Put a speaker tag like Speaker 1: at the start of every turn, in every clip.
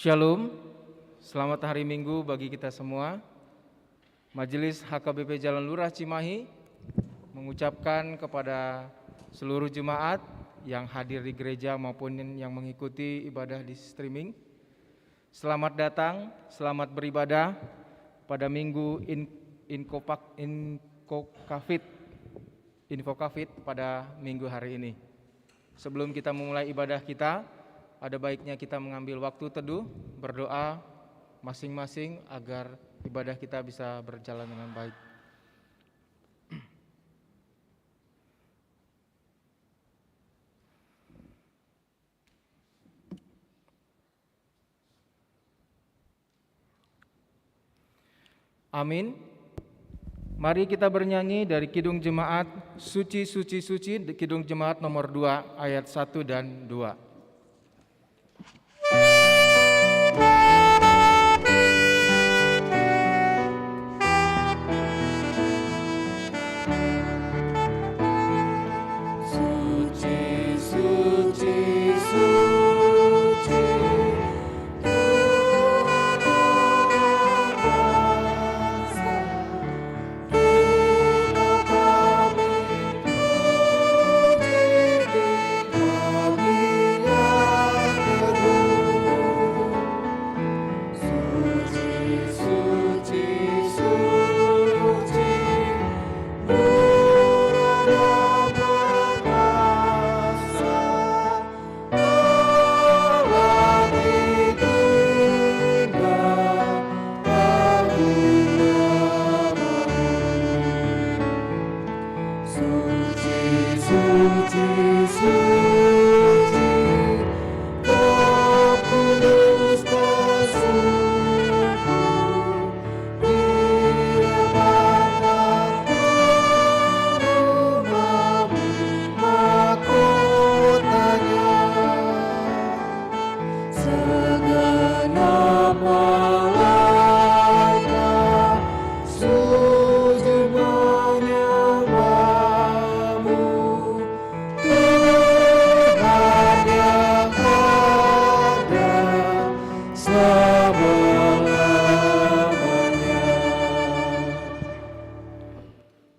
Speaker 1: Shalom, selamat hari Minggu bagi kita semua. Majelis HKBP Jalan Lurah Cimahi mengucapkan kepada seluruh jemaat yang hadir di gereja maupun yang mengikuti ibadah di streaming, selamat datang, selamat beribadah pada Minggu Infokafit pada minggu hari ini. Sebelum kita memulai ibadah kita, ada baiknya kita mengambil waktu teduh, berdoa masing-masing agar ibadah kita bisa berjalan dengan baik. Amin. Mari kita bernyanyi dari Kidung Jemaat Suci Suci Suci, Kidung Jemaat nomor 2 ayat 1 dan 2.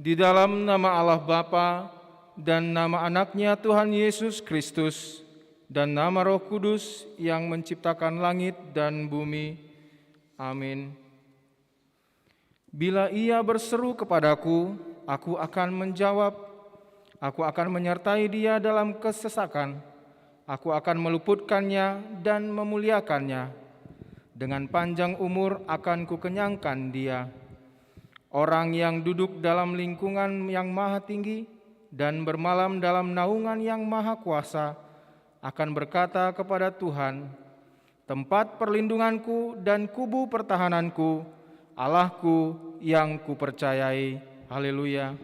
Speaker 1: Di dalam nama Allah Bapa dan nama anaknya Tuhan Yesus Kristus dan nama Roh Kudus yang menciptakan langit dan bumi. Amin. Bila ia berseru kepadaku, aku akan menjawab. Aku akan menyertai dia dalam kesesakan. Aku akan meluputkannya dan memuliakannya. Dengan panjang umur akan kukenyangkan dia. orang yang duduk dalam lingkungan yang maha tinggi dan bermalam dalam naungan yang maha kuasa akan berkata kepada Tuhan, tempat perlindunganku dan kubu pertahananku, Allahku yang kupercayai. Haleluya.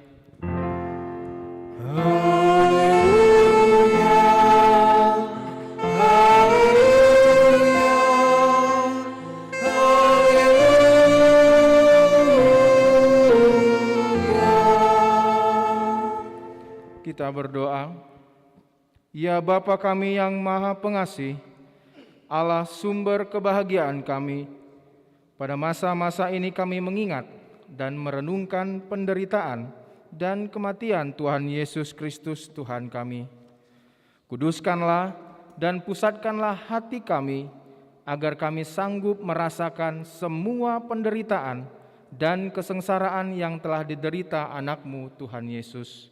Speaker 1: Kita berdoa. Ya Bapa kami yang Maha Pengasih, Allah sumber kebahagiaan kami, pada masa-masa ini kami mengingat dan merenungkan penderitaan dan kematian Tuhan Yesus Kristus Tuhan kami. Kuduskanlah dan pusatkanlah hati kami, agar kami sanggup merasakan semua penderitaan dan kesengsaraan yang telah diderita anak-Mu Tuhan Yesus.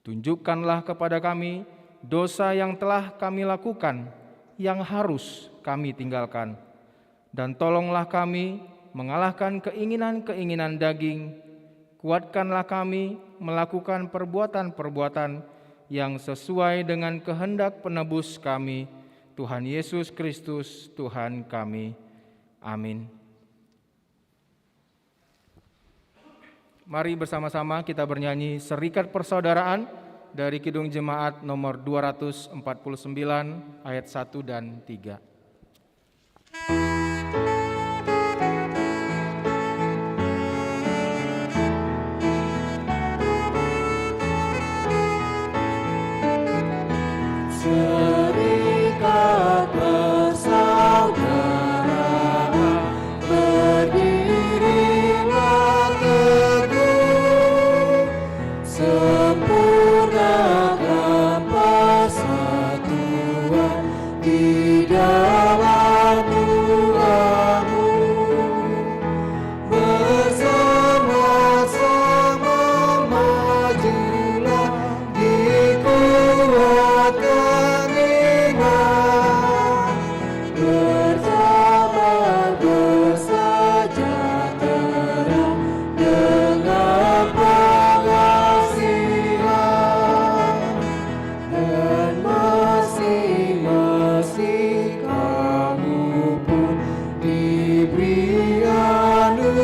Speaker 1: Tunjukkanlah kepada kami dosa yang telah kami lakukan, yang harus kami tinggalkan. Dan tolonglah kami mengalahkan keinginan-keinginan daging. Kuatkanlah kami melakukan perbuatan-perbuatan yang sesuai dengan kehendak penebus kami, Tuhan Yesus Kristus Tuhan kami. Amin. Mari bersama-sama kita bernyanyi Serikat Persaudaraan dari Kidung Jemaat nomor 249 ayat 1 dan 3.
Speaker 2: Serikat persaudaraan berdirilah teguh, sempurnakan persatuan di dalam doamu. Bersama-sama majulah, dikuatkan iman, bersabar bersejahtera dengan pengasihan, dan masing-masing kamu pun diberi anugerah,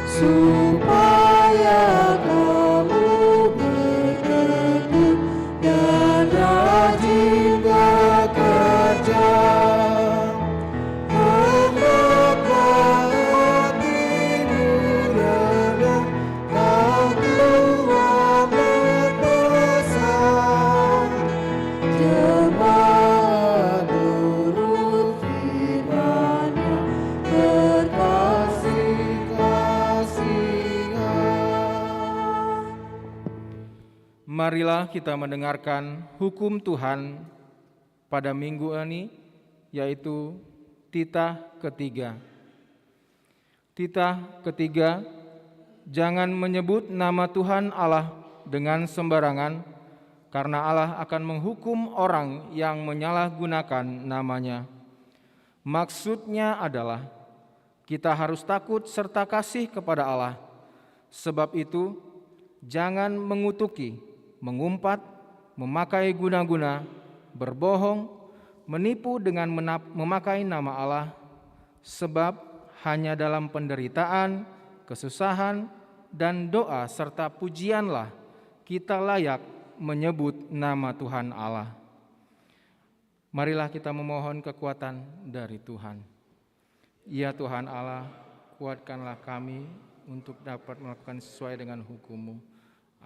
Speaker 2: supaya kamu bertekun dan rajin bekerja. Hendaklah hatimu rendah, kau Tuhan berpesan, jemaat nurut firman-Nya berkasih-kasihan.
Speaker 1: Marilah kita mendengarkan hukum Tuhan pada minggu ini, yaitu titah ketiga. Titah ketiga, jangan menyebut nama Tuhan Allah dengan sembarangan, karena Allah akan menghukum orang yang menyalahgunakan namanya. Maksudnya adalah kita harus takut serta kasih kepada Allah. Sebab itu, jangan mengutuki, mengumpat, memakai guna-guna, berbohong, menipu dengan memakai nama Allah, sebab hanya dalam penderitaan, kesusahan, dan doa serta pujianlah kita layak menyebut nama Tuhan Allah. Marilah kita memohon kekuatan dari Tuhan. Ya Tuhan Allah, kuatkanlah kami untuk dapat melakukan sesuai dengan hukum-Mu.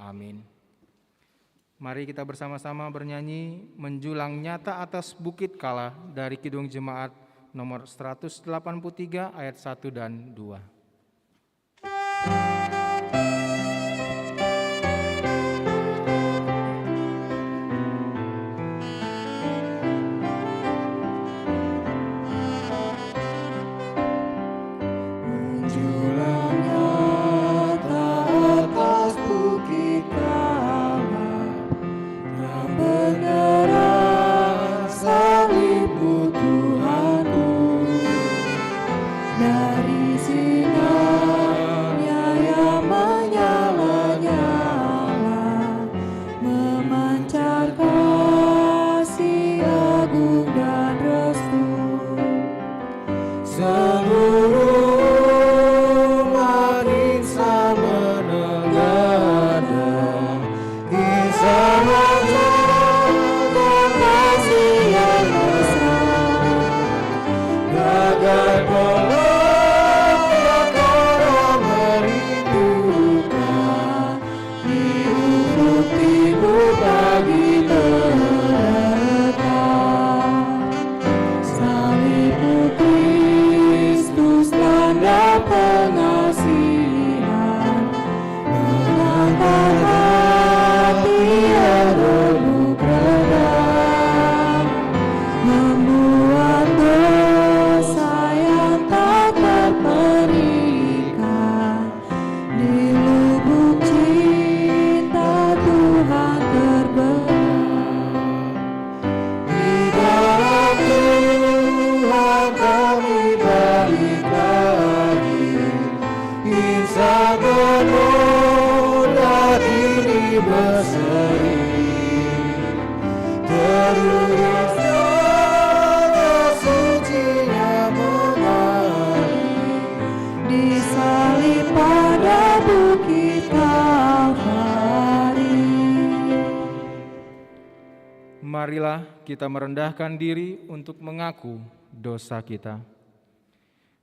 Speaker 1: Amin. Mari kita bersama-sama bernyanyi Menjulang Nyata Atas Bukit Kala dari Kidung Jemaat nomor 183 ayat 1 dan 2.
Speaker 2: Menjulang nyata atas bukit Kala, yang benderang salib-Mu Tuhanku, dari sini
Speaker 1: marilah kita merendahkan diri untuk mengaku dosa kita.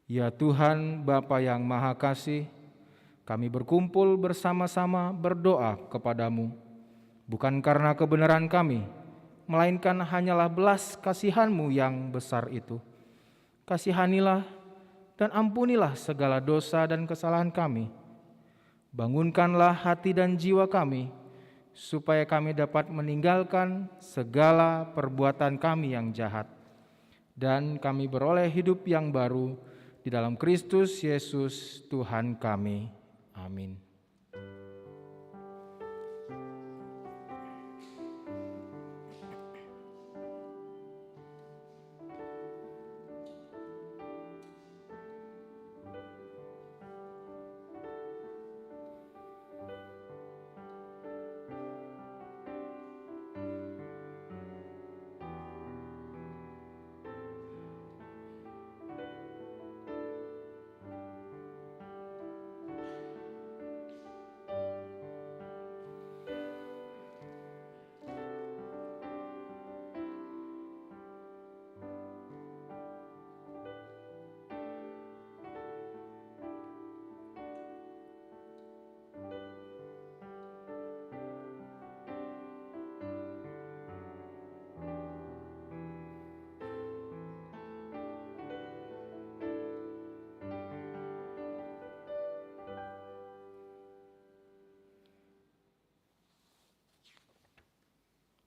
Speaker 1: Ya Tuhan Bapa yang Maha Kasih, kami berkumpul bersama-sama berdoa kepadamu, bukan karena kebenaran kami, melainkan hanyalah belas kasihan-Mu yang besar itu. Kasihanilah dan ampunilah segala dosa dan kesalahan kami. Bangunkanlah hati dan jiwa kami, supaya kami dapat meninggalkan segala perbuatan kami yang jahat, dan kami beroleh hidup yang baru di dalam Kristus Yesus Tuhan kami. Amin.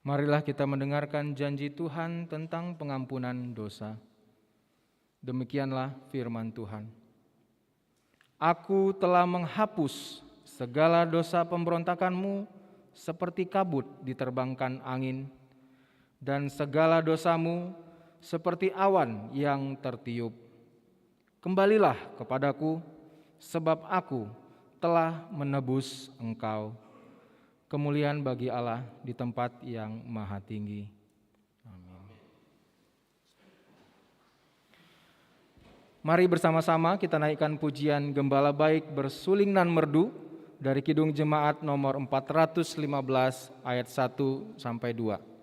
Speaker 1: Marilah kita mendengarkan janji Tuhan tentang pengampunan dosa. Demikianlah firman Tuhan. Aku telah menghapus segala dosa pemberontakanmu seperti kabut diterbangkan angin, dan segala dosamu seperti awan yang tertiup. Kembalilah kepadaku, sebab aku telah menebus engkau. Kemuliaan bagi Allah di tempat yang maha tinggi. Amin. Mari bersama-sama kita naikkan pujian Gembala Baik bersuling nan merdu dari Kidung Jemaat nomor 415 ayat 1 sampai 2.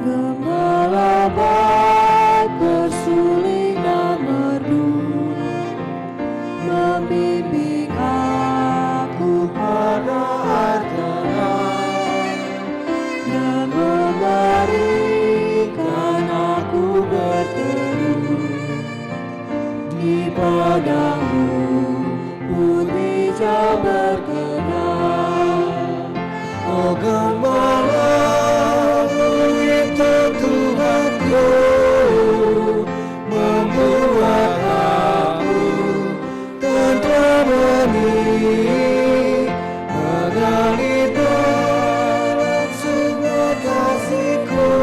Speaker 2: Gembala baik bersuling dan merdu, membimbing aku pada air tenang, dan memberikan aku berteduh di padangmu putih hijau berkenan. Oh Gembala Tuhanku, membuat aku tenteram benih, mengalir dalam sungai kasih-Ku,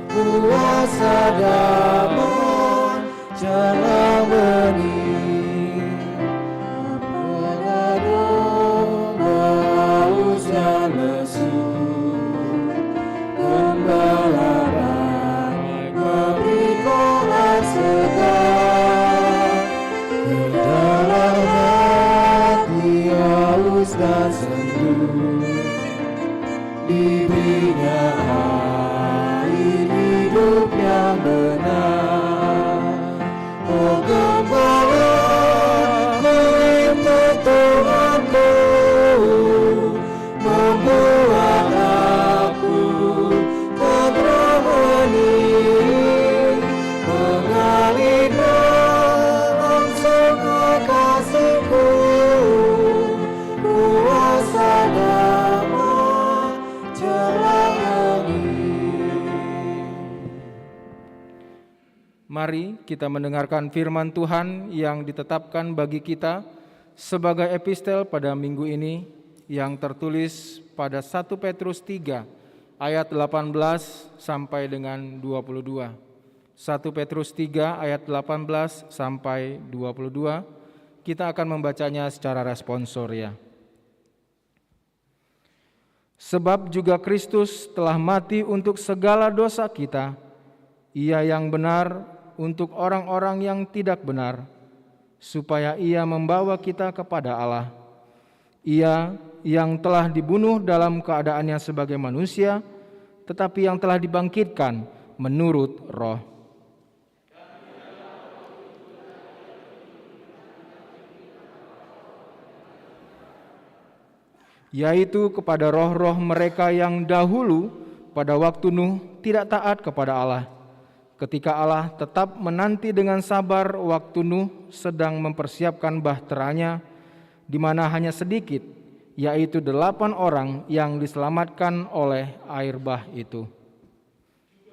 Speaker 2: kuasa damai jalan benih. Apabila domba haus dan lesu, Gembala baik memberi kolam segar, ke dalam hati haus dan sendu, diberinya air hidup yang benar. Oh Gembala, Kau Tuhanku, membuat aku tenteram benih, mengalir dalam sungai kasih-Ku, kuasa damai jalan benih.
Speaker 1: Mari kita mendengarkan firman Tuhan yang ditetapkan bagi kita sebagai epistel pada minggu ini yang tertulis pada 1 Petrus 3 ayat 18 sampai dengan 22. 1 Petrus 3 ayat 18 sampai 22. Kita akan membacanya secara responsoria. Sebab juga Kristus telah mati untuk segala dosa kita, Ia yang benar untuk orang-orang yang tidak benar, supaya Ia membawa kita kepada Allah. Ia yang telah dibunuh dalam keadaannya sebagai manusia, tetapi yang telah dibangkitkan menurut Roh. Yaitu kepada roh-roh mereka yang dahulu pada waktu Nuh tidak taat kepada Allah, ketika Allah tetap menanti dengan sabar waktu Nuh sedang mempersiapkan bahteranya, di mana hanya sedikit, yaitu 8 orang yang diselamatkan oleh air bah itu.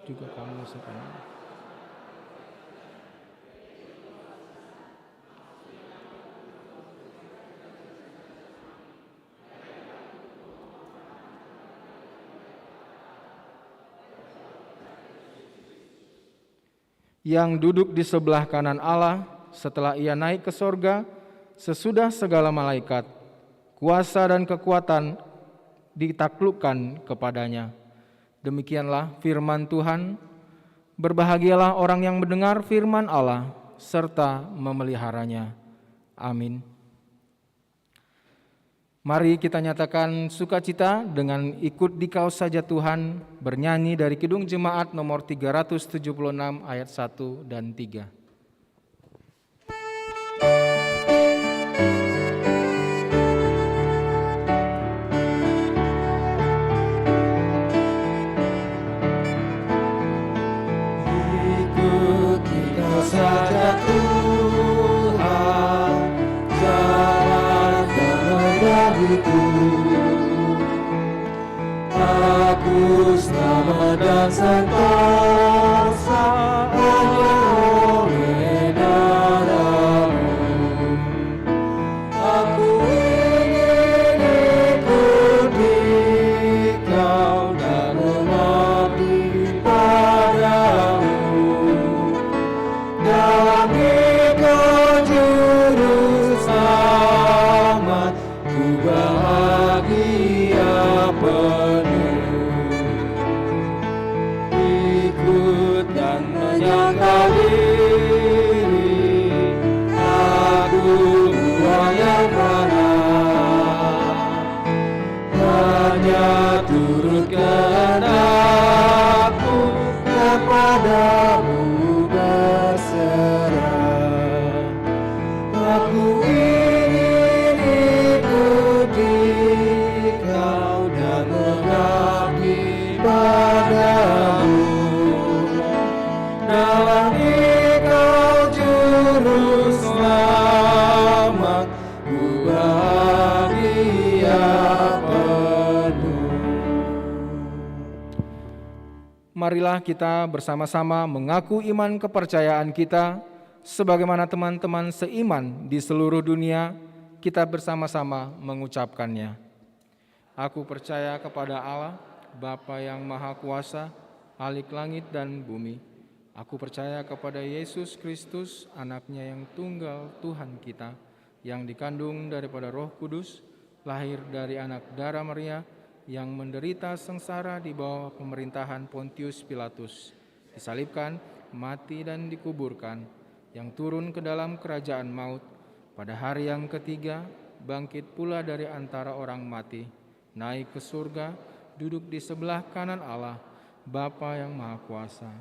Speaker 1: Juga kamu sekarang. Yang duduk di sebelah kanan Allah setelah Ia naik ke sorga, sesudah segala malaikat, kuasa dan kekuatan ditaklukkan kepadanya. Demikianlah firman Tuhan. Berbahagialah orang yang mendengar firman Allah serta memeliharanya. Amin. Mari kita nyatakan sukacita dengan ikut Dikau saja Tuhan, bernyanyi dari Kidung Jemaat nomor 376 ayat 1 dan 3.
Speaker 2: Ikut Dikau saja Tuhan, jalan kendaliku. Aku selamat dan sentosa hanya oleh darah-Mu. Aku ingin ikut Dikau dan mengabdi padamu. Dalam Dikau juru selamat, ku bahagia penuh. Ikut dan menyangkal diri, aku buang yang mana, hanya turut kehendak-Mu, kepadamu berserah. Aku ingin ikut Dikau dan mengabdi padamu. Dalam Dikau juru selamat, ku bahagia penuh.
Speaker 1: Marilah kita bersama-sama mengaku iman kepercayaan kita, sebagaimana teman-teman seiman di seluruh dunia, kita bersama-sama mengucapkannya. Aku percaya kepada Allah, Bapa yang Maha Kuasa, Khalik langit dan bumi. Aku percaya kepada Yesus Kristus, Anak-Nya yang tunggal Tuhan kita, yang dikandung daripada Roh Kudus, lahir dari anak darah Maria, yang menderita sengsara di bawah pemerintahan Pontius Pilatus, disalibkan, mati dan dikuburkan, yang turun ke dalam kerajaan maut, pada hari yang ketiga bangkit pula dari antara orang mati, naik ke surga, duduk di sebelah kanan Allah, Bapa yang Maha Kuasa.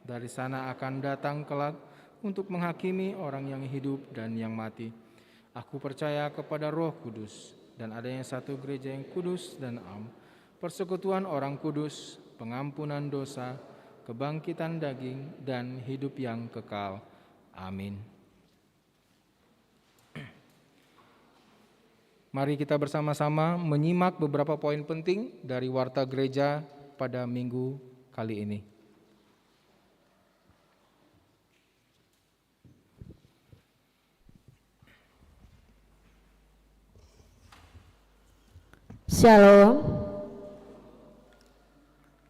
Speaker 1: Dari sana akan datang kelak untuk menghakimi orang yang hidup dan yang mati. Aku percaya kepada Roh Kudus dan adanya satu gereja yang kudus dan am, persekutuan orang kudus, pengampunan dosa, kebangkitan daging, dan hidup yang kekal. Amin. Mari kita bersama-sama menyimak beberapa poin penting dari Warta Gereja pada minggu kali ini.
Speaker 3: Shalom.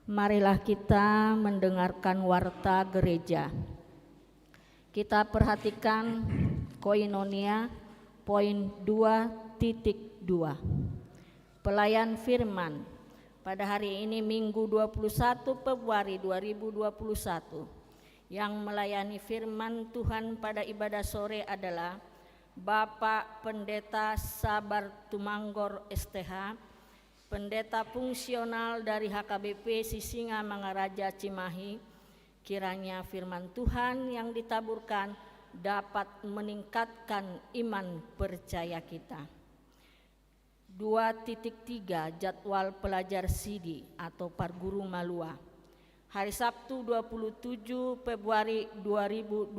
Speaker 3: Marilah kita mendengarkan warta gereja. Kita perhatikan koinonia poin 2.2. Pelayan firman, pada hari ini Minggu 21 Februari 2021. Yang melayani firman Tuhan pada ibadah sore adalah Bapak Pendeta Sabar Tumanggor STH, Pendeta fungsional dari HKBP Sisinga Mangaraja Cimahi. Kiranya firman Tuhan yang ditaburkan dapat meningkatkan iman percaya kita. 2.3 Jadwal pelajar Sidi atau Parguru Malua. Hari Sabtu 27 Februari 2021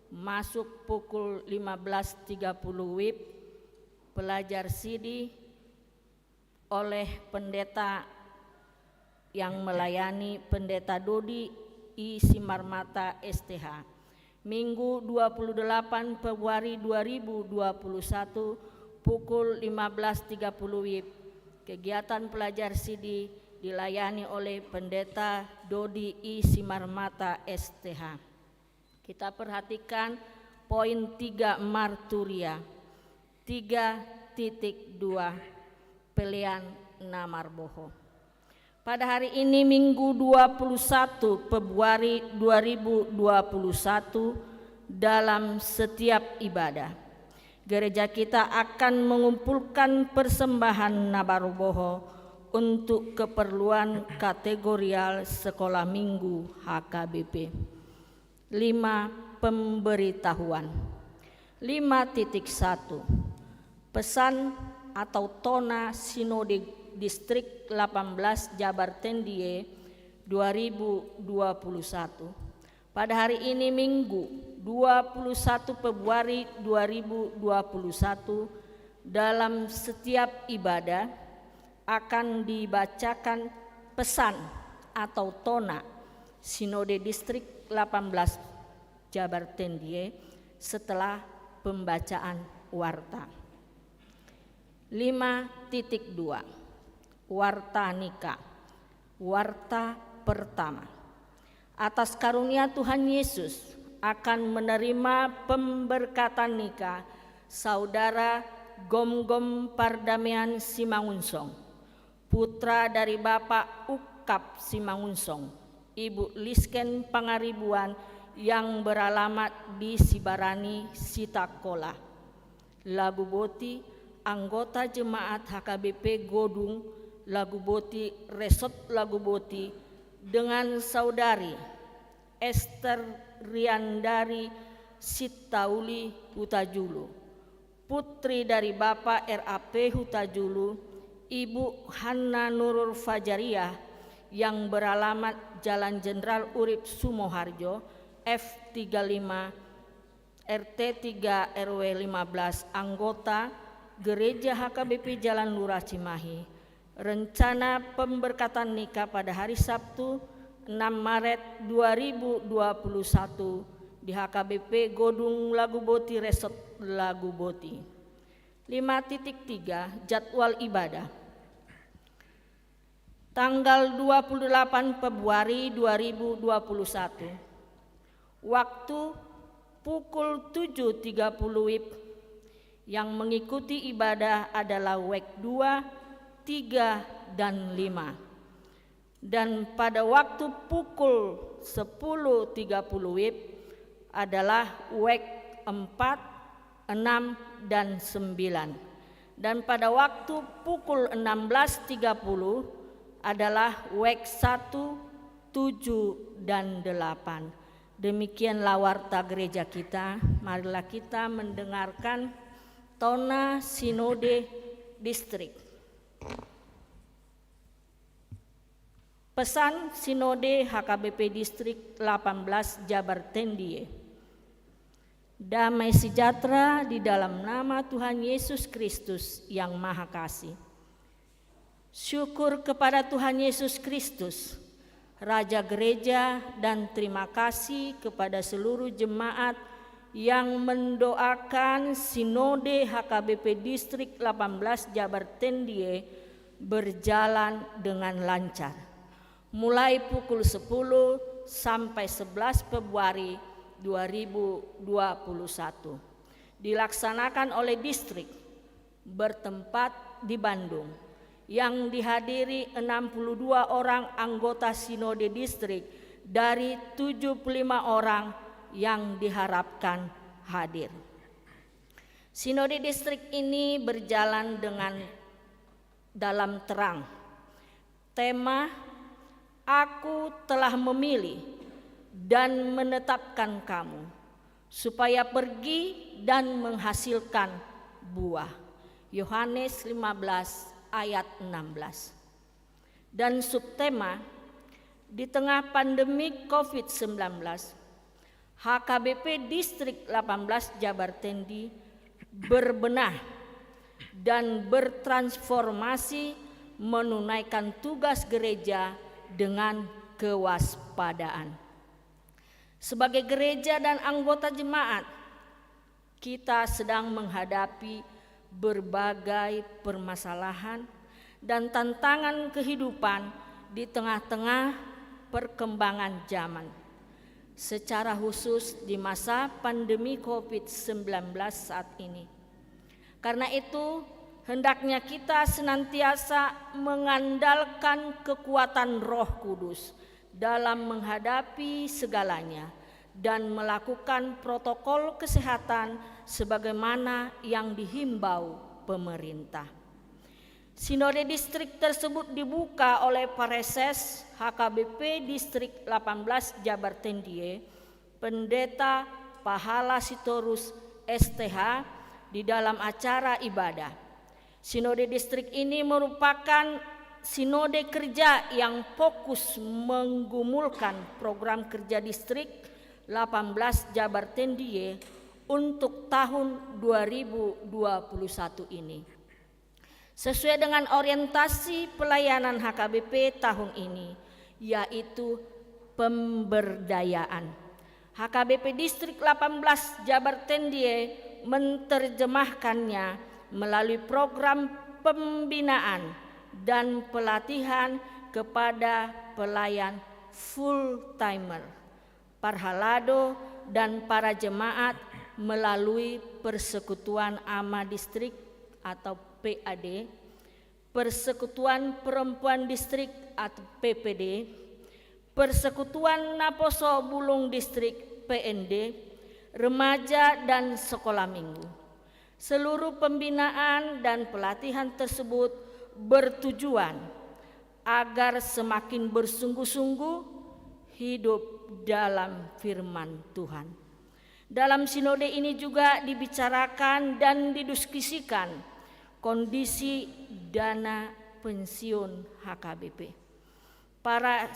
Speaker 3: masuk pukul 15.30 WIB pelajar Sidi oleh pendeta yang melayani Pendeta Dodi I Simarmata STH. Minggu 28 Februari 2021 pukul 15.30 WIB kegiatan pelajar Sidi dilayani oleh Pendeta Dodi I Simarmata STH. Kita perhatikan poin 3 marturia 3.2 pelian Namarboho. Pada hari ini Minggu 21 Februari 2021 dalam setiap ibadah gereja kita akan mengumpulkan persembahan Namarboho untuk keperluan kategorial sekolah minggu HKBP. 5. Pemberitahuan. 5.1 Pesan atau Tona Sinode Distrik 18 Jabar Tendie 2021. Pada hari ini Minggu 21 Februari 2021 dalam setiap ibadah akan dibacakan pesan atau Tona Sinode Distrik 18 Jabar Tendie setelah pembacaan warta. 5.2 Warta Nikah. Warta pertama. Atas karunia Tuhan Yesus akan menerima pemberkatan nikah saudara Gom-Gom Pardamian Simangunsong, putra dari Bapak Ukap Simangunsong, Ibu Lisken Pangaribuan yang beralamat di Sibarani, Sitakola, Laguboti, anggota jemaat HKBP Godung, Laguboti, Resort Laguboti, dengan saudari Esther Riandari Sitauli Hutajulu, putri dari Bapak RAP Hutajulu, Ibu Hanna Nurul Fajariah yang beralamat Jalan Jenderal Urip Sumoharjo, F35 RT 3 RW 15, anggota Gereja HKBP Jalan Lurah Cimahi. Rencana pemberkatan nikah pada hari Sabtu 6 Maret 2021 di HKBP Godung Laguboti Resort Laguboti. 5.3 Jadwal ibadah. Tanggal 28 Februari 2021. Waktu pukul 7.30 WIB. Yang mengikuti ibadah adalah WEK 2, 3, dan 5. Dan pada waktu pukul 10.30 WIB adalah WEK 4, 6, dan 9. Dan pada waktu pukul 16.30 adalah WEK 1, 7, dan 8. Demikianlah warta gereja kita. Marilah kita mendengarkan Tona Sinode Distrik. Pesan Sinode HKBP Distrik 18 Jabar Tendie. Damai sejahtera di dalam nama Tuhan Yesus Kristus yang Maha Kasih. Syukur kepada Tuhan Yesus Kristus, Raja Gereja, dan terima kasih kepada seluruh jemaat yang mendoakan Sinode HKBP Distrik 18 Jabar Tendie berjalan dengan lancar. Mulai pukul 10 sampai 11 Februari 2021. Dilaksanakan oleh distrik bertempat di Bandung yang dihadiri 62 orang anggota Sinode Distrik dari 75 orang yang diharapkan hadir. Sinode Distrik ini berjalan dalam terang. Tema "Aku telah memilih dan menetapkan kamu supaya pergi dan menghasilkan buah." Yohanes 15 ayat 16. Dan subtema "Di tengah pandemi COVID-19, HKBP Distrik 18 Jabar Tendi berbenah dan bertransformasi menunaikan tugas gereja dengan kewaspadaan." Sebagai gereja dan anggota jemaat, kita sedang menghadapi berbagai permasalahan dan tantangan kehidupan di tengah-tengah perkembangan zaman, secara khusus di masa pandemi COVID-19 saat ini. Karena itu, hendaknya kita senantiasa mengandalkan kekuatan Roh Kudus dalam menghadapi segalanya dan melakukan protokol kesehatan sebagaimana yang dihimbau pemerintah. Sinode distrik tersebut dibuka oleh Pareses HKBP Distrik 18 Jabar Tendie, Pendeta Pahala Sitorus STH di dalam acara ibadah. Sinode distrik ini merupakan sinode kerja yang fokus menggumulkan program kerja distrik 18 Jabar Tendie untuk tahun 2021 ini. Sesuai dengan orientasi pelayanan HKBP tahun ini, yaitu pemberdayaan. HKBP Distrik 18 Jabar Tendie menerjemahkannya melalui program pembinaan dan pelatihan kepada pelayan full-timer, parhalado, dan para jemaat melalui Persekutuan Ama Distrik atau PAD, Persekutuan Perempuan Distrik atau PPD, Persekutuan Naposo Bulung Distrik PND, Remaja dan Sekolah Minggu. Seluruh pembinaan dan pelatihan tersebut bertujuan agar semakin bersungguh-sungguh hidup dalam firman Tuhan. Dalam sinode ini juga dibicarakan dan didiskusikan kondisi dana pensiun HKBP. Para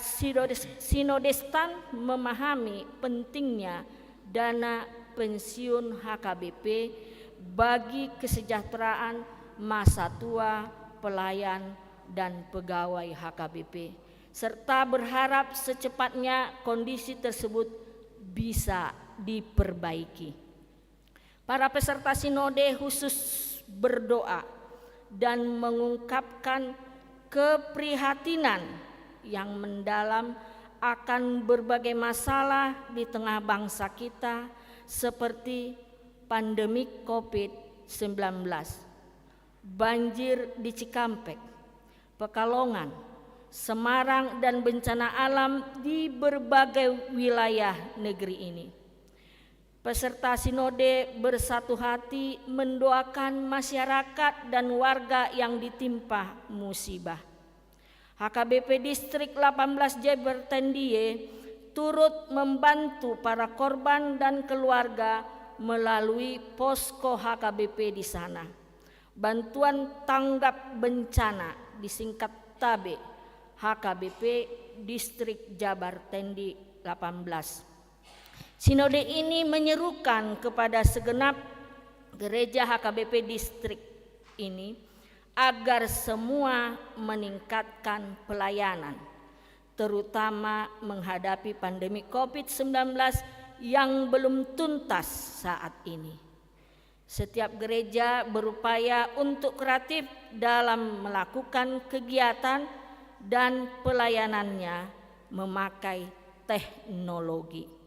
Speaker 3: sinodestan memahami pentingnya dana pensiun HKBP bagi kesejahteraan masa tua pelayan dan pegawai HKBP, serta berharap secepatnya kondisi tersebut bisa diperbaiki. Para peserta sinode khusus berdoa dan mengungkapkan keprihatinan yang mendalam akan berbagai masalah di tengah bangsa kita seperti pandemi COVID-19, banjir di Cikampek, Pekalongan, Semarang, dan bencana alam di berbagai wilayah negeri ini. Peserta sinode bersatu hati mendoakan masyarakat dan warga yang ditimpa musibah. HKBP Distrik 18 Jabar Tendie turut membantu para korban dan keluarga melalui posko HKBP di sana. Bantuan tanggap bencana disingkat TABE HKBP Distrik Jabar Tendi 18. Sinode ini menyerukan kepada segenap gereja HKBP distrik ini agar semua meningkatkan pelayanan, terutama menghadapi pandemi COVID-19 yang belum tuntas saat ini. Setiap gereja berupaya untuk kreatif dalam melakukan kegiatan dan pelayanannya memakai teknologi.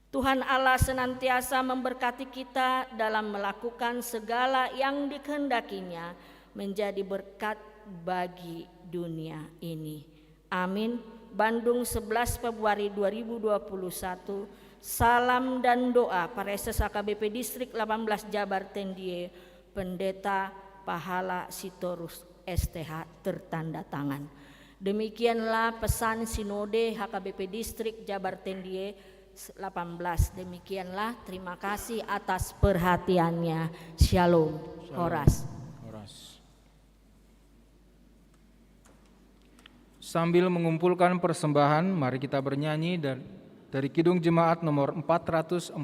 Speaker 3: Tuhan Allah senantiasa memberkati kita dalam melakukan segala yang dikehendakinya menjadi berkat bagi dunia ini. Amin. Bandung 11 Februari 2021. Salam dan doa Pareses HKBP Distrik 18 Jabar Tendie, Pendeta Pahala Sitorus STH tertanda tangan. Demikianlah pesan Sinode HKBP Distrik Jabar Tendie 18. Demikianlah, terima kasih atas perhatiannya. Shalom. Horas.
Speaker 1: Sambil mengumpulkan persembahan, mari kita bernyanyi dari Kidung Jemaat nomor 440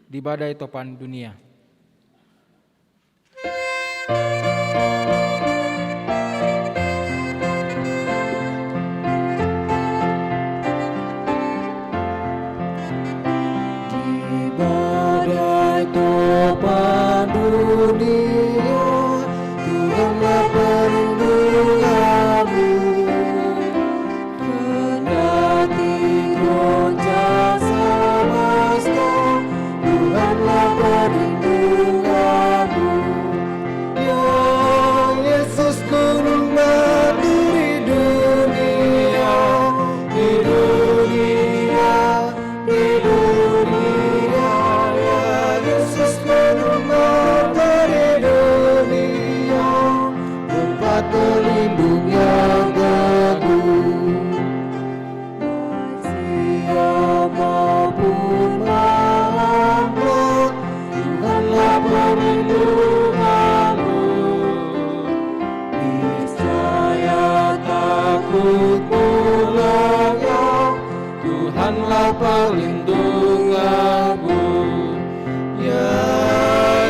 Speaker 1: di Badai Topan Dunia.
Speaker 2: Di badai topan dunia, Tuhanlah perlindunganmu. Kendati goncang semesta, Tuhanlah perlindunganmu. Ya Yesus gunung batu di dunia, di dunia, di dunia. Ya Yesus gunung batu di dunia, tempat pelindung yang teguh. Siap maupun makhluk, Tuhanlah perlindunganmu. Niscaya takut pulangnya, Tuhanlah perlindunganmu. Ya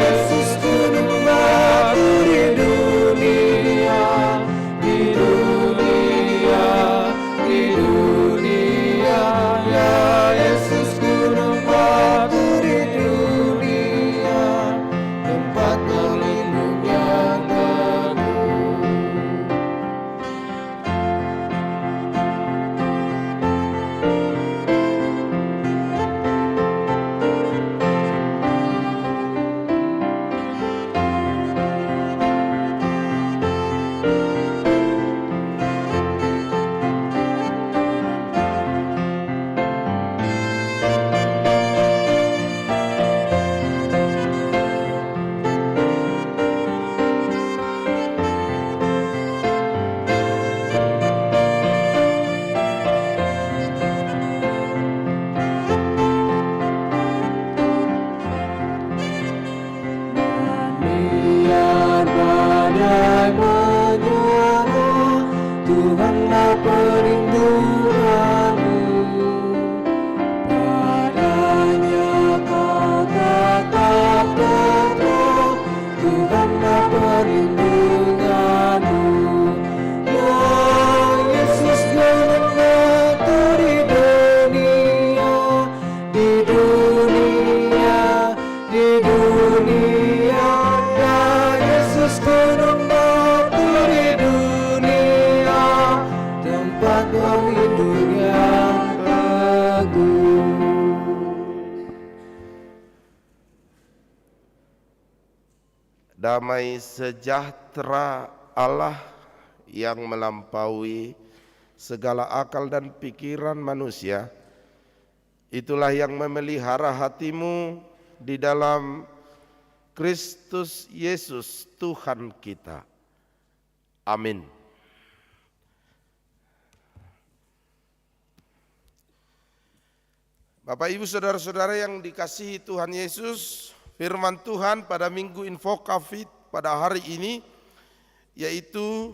Speaker 2: Yesus gunung batu di dunia, di dunia, di dunia. Ya Yesus gunung batu di dunia, tempat pelindung yang teguh. Biar badai menyerah, Tuhanlah perlindunganmu. Padanya kau tetap teguh, Tuhanlah perlindunganmu. Ya Yesus gunung batu di dunia, di dunia, di dunia. Ya Yesus gunung batu di dunia, tempat pelindung yang teguh.
Speaker 4: Damai sejahtera Allah yang melampaui segala akal dan pikiran manusia, itulah yang memelihara hatimu di dalam Kristus Yesus Tuhan kita. Amin. Bapak Ibu Saudara-saudara yang dikasihi Tuhan Yesus, firman Tuhan pada Minggu Info Covid pada hari ini yaitu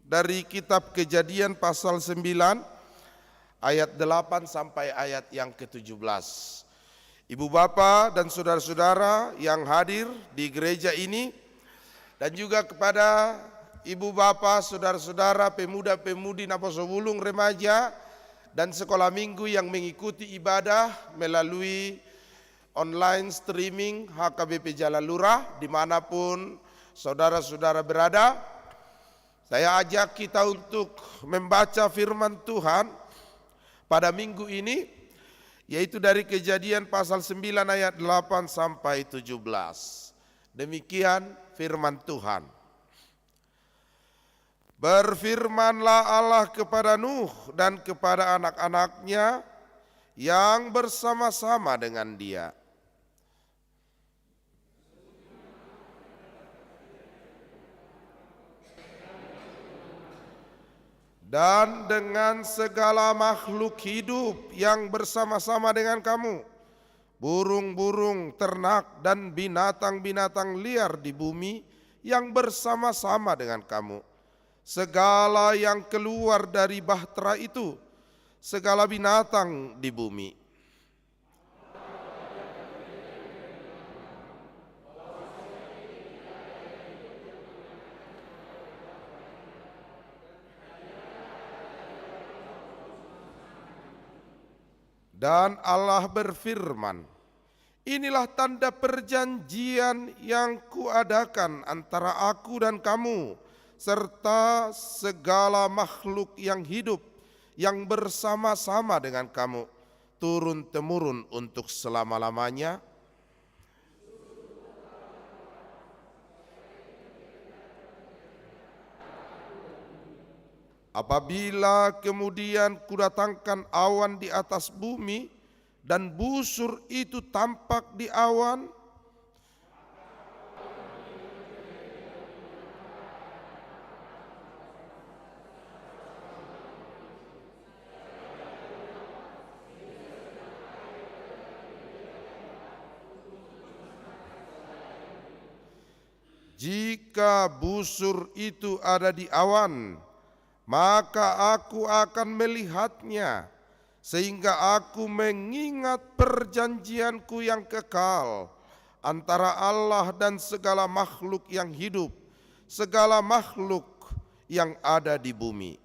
Speaker 4: dari kitab Kejadian pasal 9 ayat 8 sampai ayat yang ke-17. Ibu bapak dan saudara-saudara yang hadir di gereja ini, dan juga kepada ibu bapak, saudara-saudara, pemuda-pemudi Naposobulung remaja dan sekolah minggu yang mengikuti ibadah melalui online streaming HKBP Jalan Lurah dimanapun saudara-saudara berada. Saya ajak kita untuk membaca firman Tuhan pada minggu ini, yaitu dari Kejadian pasal 9 ayat 8 sampai 17. Demikian firman Tuhan. Berfirmanlah Allah kepada Nuh dan kepada anak-anaknya yang bersama-sama dengan dia. Dan dengan segala makhluk hidup yang bersama-sama dengan kamu, burung-burung, ternak, dan binatang-binatang liar di bumi yang bersama-sama dengan kamu. Segala yang keluar dari bahtera itu, segala binatang di bumi. Dan Allah berfirman, inilah tanda perjanjian yang kuadakan antara aku dan kamu, serta segala makhluk yang hidup yang bersama-sama dengan kamu, turun-temurun untuk selama-lamanya. Apabila kemudian kudatangkan awan di atas bumi dan busur itu tampak di awan, jika busur itu ada di awan, maka aku akan melihatnya, sehingga aku mengingat perjanjianku yang kekal antara Allah dan segala makhluk yang hidup, segala makhluk yang ada di bumi.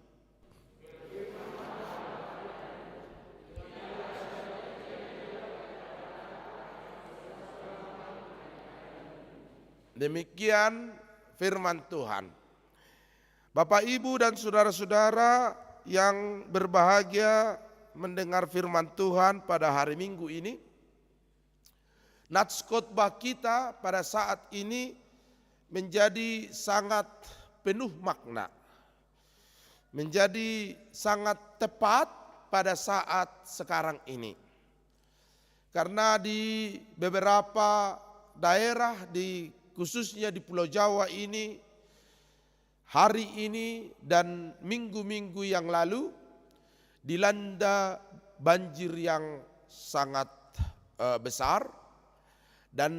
Speaker 4: Demikian firman Tuhan. Bapak, Ibu, dan saudara-saudara yang berbahagia mendengar firman Tuhan pada hari Minggu ini, nats khotbah kita pada saat ini menjadi sangat penuh makna, menjadi sangat tepat pada saat sekarang ini. Karena di beberapa daerah, khususnya di Pulau Jawa ini, hari ini dan minggu-minggu yang lalu dilanda banjir yang sangat besar, dan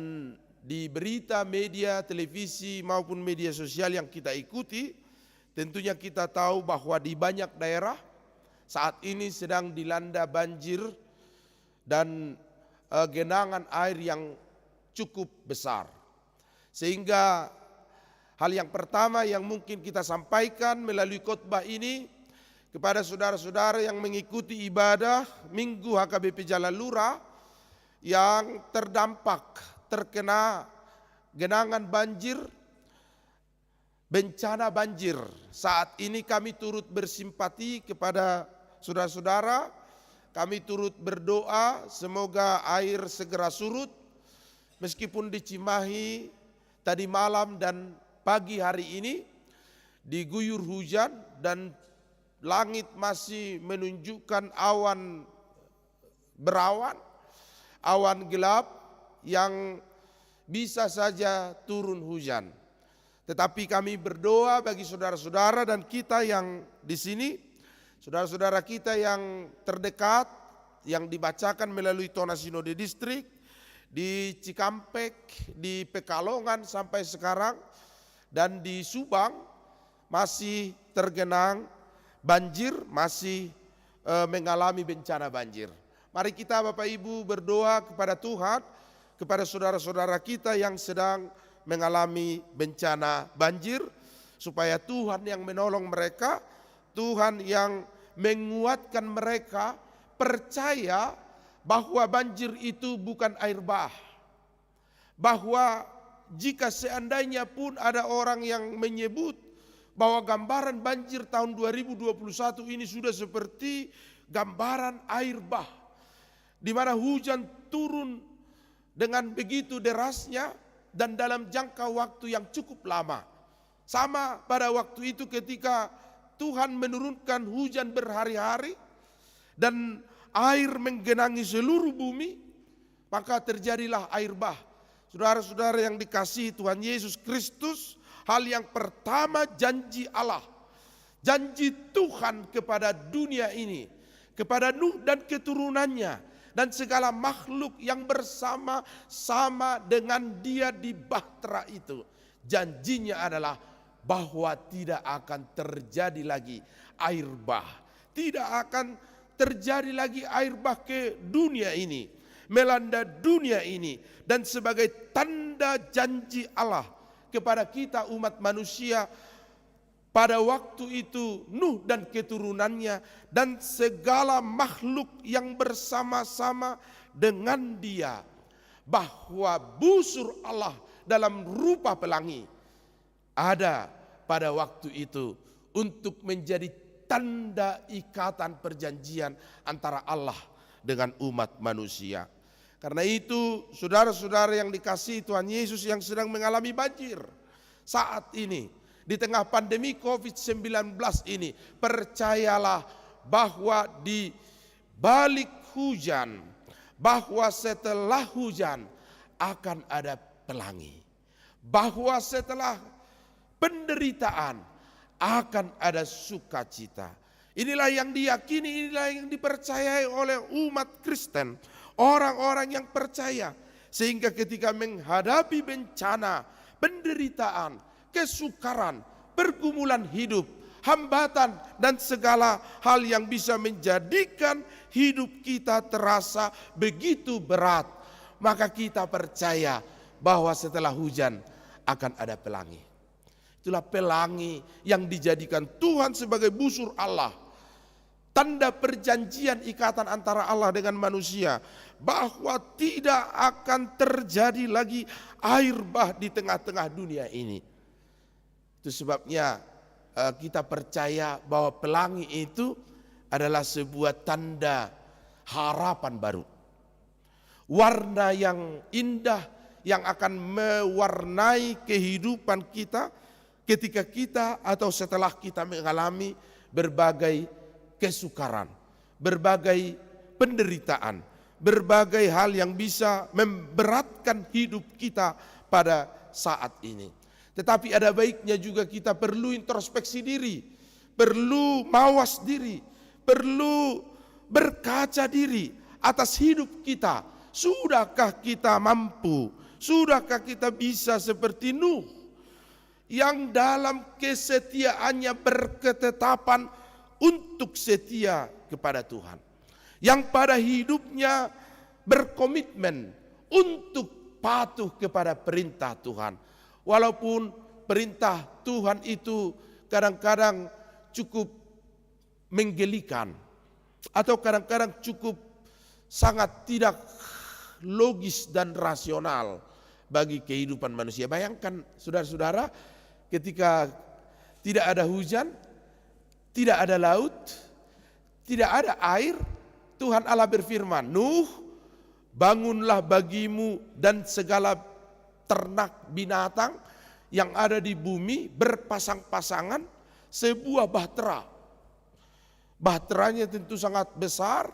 Speaker 4: di berita media televisi maupun media sosial yang kita ikuti, tentunya kita tahu bahwa di banyak daerah saat ini sedang dilanda banjir dan genangan air yang cukup besar. Sehingga hal yang pertama yang mungkin kita sampaikan melalui khotbah ini kepada saudara-saudara yang mengikuti ibadah Minggu HKBP Jalan Lurah yang terkena genangan banjir, bencana banjir. Saat ini kami turut bersimpati kepada saudara-saudara, kami turut berdoa semoga air segera surut, meskipun di Cimahi tadi malam dan pagi hari ini diguyur hujan dan langit masih menunjukkan awan berawan, awan gelap yang bisa saja turun hujan. Tetapi kami berdoa bagi saudara-saudara dan kita yang di sini, saudara-saudara kita yang terdekat, yang dibacakan melalui Tona Sinode Distrik, di Cikampek, di Pekalongan sampai sekarang, dan di Subang masih tergenang banjir, masih mengalami bencana banjir. Mari kita Bapak Ibu berdoa kepada Tuhan, kepada saudara-saudara kita yang sedang mengalami bencana banjir, supaya Tuhan yang menolong mereka, Tuhan yang menguatkan mereka percaya bahwa banjir itu bukan air bah, bahwa jika seandainya pun ada orang yang menyebut bahwa gambaran banjir tahun 2021 ini sudah seperti gambaran air bah, di mana hujan turun dengan begitu derasnya dan dalam jangka waktu yang cukup lama. Sama pada waktu itu ketika Tuhan menurunkan hujan berhari-hari dan air menggenangi seluruh bumi, maka terjadilah air bah. Saudara-saudara yang dikasihi Tuhan Yesus Kristus, hal yang pertama janji Allah, janji Tuhan kepada dunia ini, kepada Nuh dan keturunannya, dan segala makhluk yang bersama-sama dengan dia di bahtera itu. Janjinya adalah bahwa tidak akan terjadi lagi air bah. Tidak akan terjadi lagi air bah ke dunia ini, melanda dunia ini. Dan sebagai tanda janji Allah kepada kita umat manusia, pada waktu itu Nuh dan keturunannya dan segala makhluk yang bersama-sama dengan dia, bahwa busur Allah dalam rupa pelangi ada pada waktu itu untuk menjadi tanda ikatan perjanjian antara Allah dengan umat manusia. Karena itu saudara-saudara yang dikasihi Tuhan Yesus yang sedang mengalami banjir saat ini, di tengah pandemi COVID-19 ini, percayalah bahwa di balik hujan, bahwa setelah hujan akan ada pelangi. Bahwa setelah penderitaan akan ada sukacita. Inilah yang diyakini, inilah yang dipercayai oleh umat Kristen, orang-orang yang percaya. Sehingga ketika menghadapi bencana, penderitaan, kesukaran, pergumulan hidup, hambatan dan segala hal yang bisa menjadikan hidup kita terasa begitu berat, maka kita percaya bahwa setelah hujan akan ada pelangi. Itulah pelangi yang dijadikan Tuhan sebagai busur Allah, tanda perjanjian ikatan antara Allah dengan manusia, bahwa tidak akan terjadi lagi air bah di tengah-tengah dunia ini. Itu sebabnya kita percaya bahwa pelangi itu adalah sebuah tanda harapan baru. Warna yang indah yang akan mewarnai kehidupan kita ketika kita atau setelah kita mengalami berbagai kesukaran, berbagai penderitaan, berbagai hal yang bisa memberatkan hidup kita pada saat ini. Tetapi ada baiknya juga kita perlu introspeksi diri, perlu mawas diri, perlu berkaca diri atas hidup kita. Sudahkah kita mampu? Sudahkah kita bisa seperti Nuh yang dalam kesetiaannya berketetapan untuk setia kepada Tuhan, yang pada hidupnya berkomitmen untuk patuh kepada perintah Tuhan. Walaupun perintah Tuhan itu kadang-kadang cukup menggelikan atau kadang-kadang cukup sangat tidak logis dan rasional bagi kehidupan manusia. Bayangkan saudara-saudara, ketika tidak ada hujan, tidak ada laut, tidak ada air, Tuhan Allah berfirman, Nuh, bangunlah bagimu dan segala ternak binatang yang ada di bumi berpasang-pasangan sebuah bahtera. Bahteranya tentu sangat besar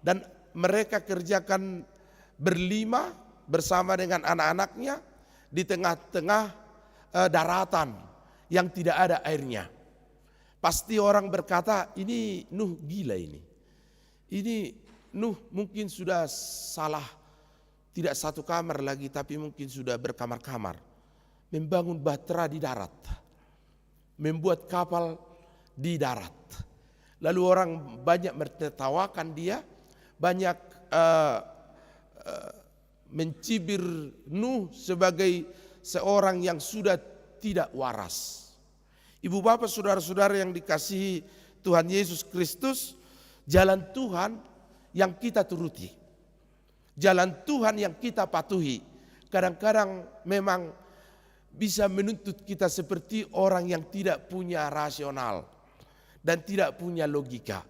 Speaker 4: dan mereka kerjakan berlima bersama dengan anak-anaknya di tengah-tengah daratan yang tidak ada airnya. Pasti orang berkata, ini Nuh gila ini. Ini Nuh mungkin sudah salah. Tidak satu kamar lagi, tapi mungkin sudah berkamar-kamar. Membangun bahtera di darat. Membuat kapal di darat. Lalu orang banyak menertawakan dia. Banyak mencibir Nuh sebagai seorang yang sudah tidak waras. Ibu bapak saudara-saudara yang dikasihi Tuhan Yesus Kristus, jalan Tuhan yang kita turuti, jalan Tuhan yang kita patuhi, kadang-kadang memang bisa menuntut kita seperti orang yang tidak punya rasional dan tidak punya logika.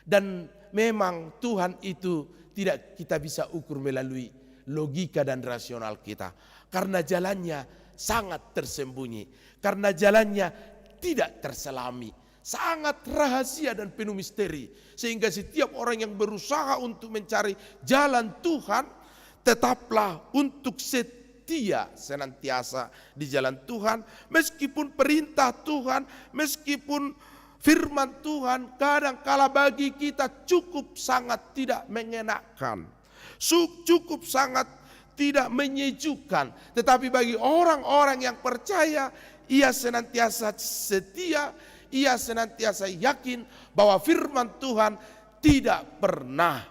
Speaker 4: Dan memang Tuhan itu tidak kita bisa ukur melalui logika dan rasional kita. karena jalannya sangat tersembunyi, karena jalannya tidak terselami, sangat rahasia dan penuh misteri. Sehingga setiap orang yang berusaha untuk mencari jalan Tuhan, tetaplah untuk setia senantiasa di jalan Tuhan, meskipun perintah Tuhan, meskipun firman Tuhan kadang-kala bagi kita cukup sangat tidak mengenakan, cukup sangat tidak menyejukkan. Tetapi bagi orang-orang yang percaya, ia senantiasa setia, ia senantiasa yakin bahwa firman Tuhan tidak pernah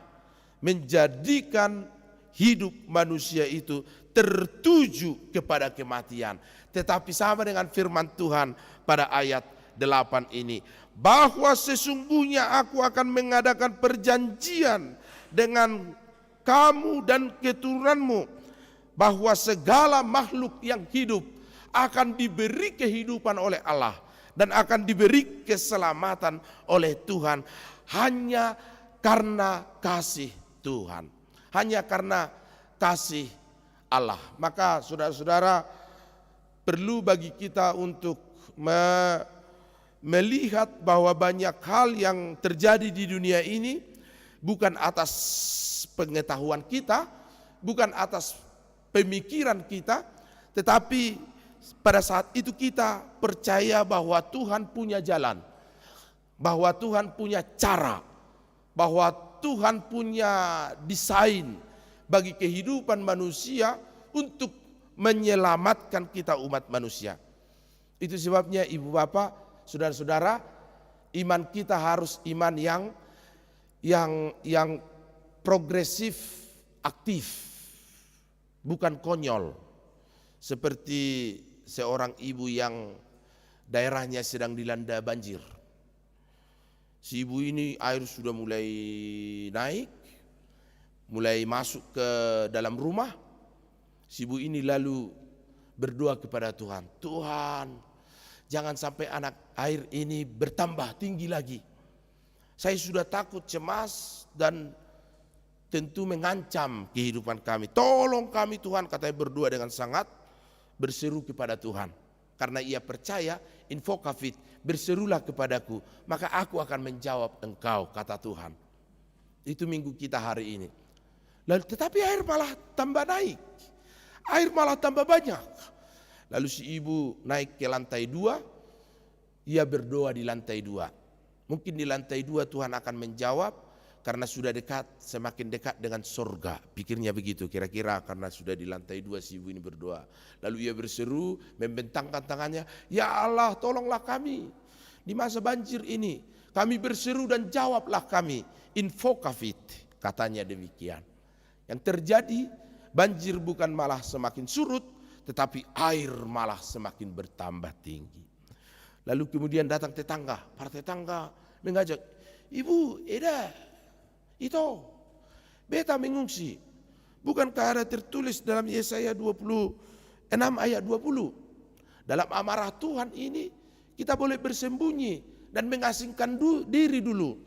Speaker 4: menjadikan hidup manusia itu tertuju kepada kematian. Tetapi sama dengan firman Tuhan pada ayat 8 ini, bahwa sesungguhnya aku akan mengadakan perjanjian dengan kamu dan keturunanmu, bahwa segala makhluk yang hidup akan diberi kehidupan oleh Allah dan akan diberi keselamatan oleh Tuhan, hanya karena kasih Tuhan, hanya karena kasih Allah. Maka saudara-saudara, perlu bagi kita untuk melihat bahwa banyak hal yang terjadi di dunia ini bukan atas pengetahuan kita, bukan atas pemikiran kita, tetapi pada saat itu kita percaya bahwa Tuhan punya jalan, bahwa Tuhan punya cara, bahwa Tuhan punya desain bagi kehidupan manusia untuk menyelamatkan kita umat manusia. Itu sebabnya ibu bapak, saudara-saudara, iman kita harus iman yang progresif, aktif, bukan konyol. Seperti seorang ibu yang daerahnya sedang dilanda banjir. Si ibu ini air sudah mulai naik, mulai masuk ke dalam rumah. Si ibu ini lalu berdoa kepada Tuhan, Tuhan, jangan sampai air ini bertambah tinggi lagi. Saya sudah takut, cemas, dan tentu mengancam kehidupan kami. Tolong kami Tuhan, katanya berdoa dengan sangat berseru kepada Tuhan. Karena ia percaya, info kafit, berserulah kepadaku, maka aku akan menjawab engkau, kata Tuhan. Itu minggu kita hari ini. Lalu tetapi air malah tambah naik, air malah tambah banyak. Lalu si ibu naik ke lantai 2, ia berdoa di lantai 2. Mungkin di lantai 2 Tuhan akan menjawab, karena sudah dekat, semakin dekat dengan surga. Pikirnya begitu kira-kira, karena sudah di lantai 2 si ibu ini berdoa. Lalu ia berseru, membentangkan tangannya, ya Allah tolonglah kami di masa banjir ini. Kami berseru dan jawablah kami. Info kafit, katanya demikian. Yang terjadi, banjir bukan malah semakin surut, tetapi air malah semakin bertambah tinggi. Lalu kemudian datang tetangga, para tetangga mengajak, Ibu, Eda, itu beta mengungsi. Bukankah ada tertulis dalam Yesaya 26 ayat 20? Dalam amarah Tuhan ini kita boleh bersembunyi dan mengasingkan diri dulu,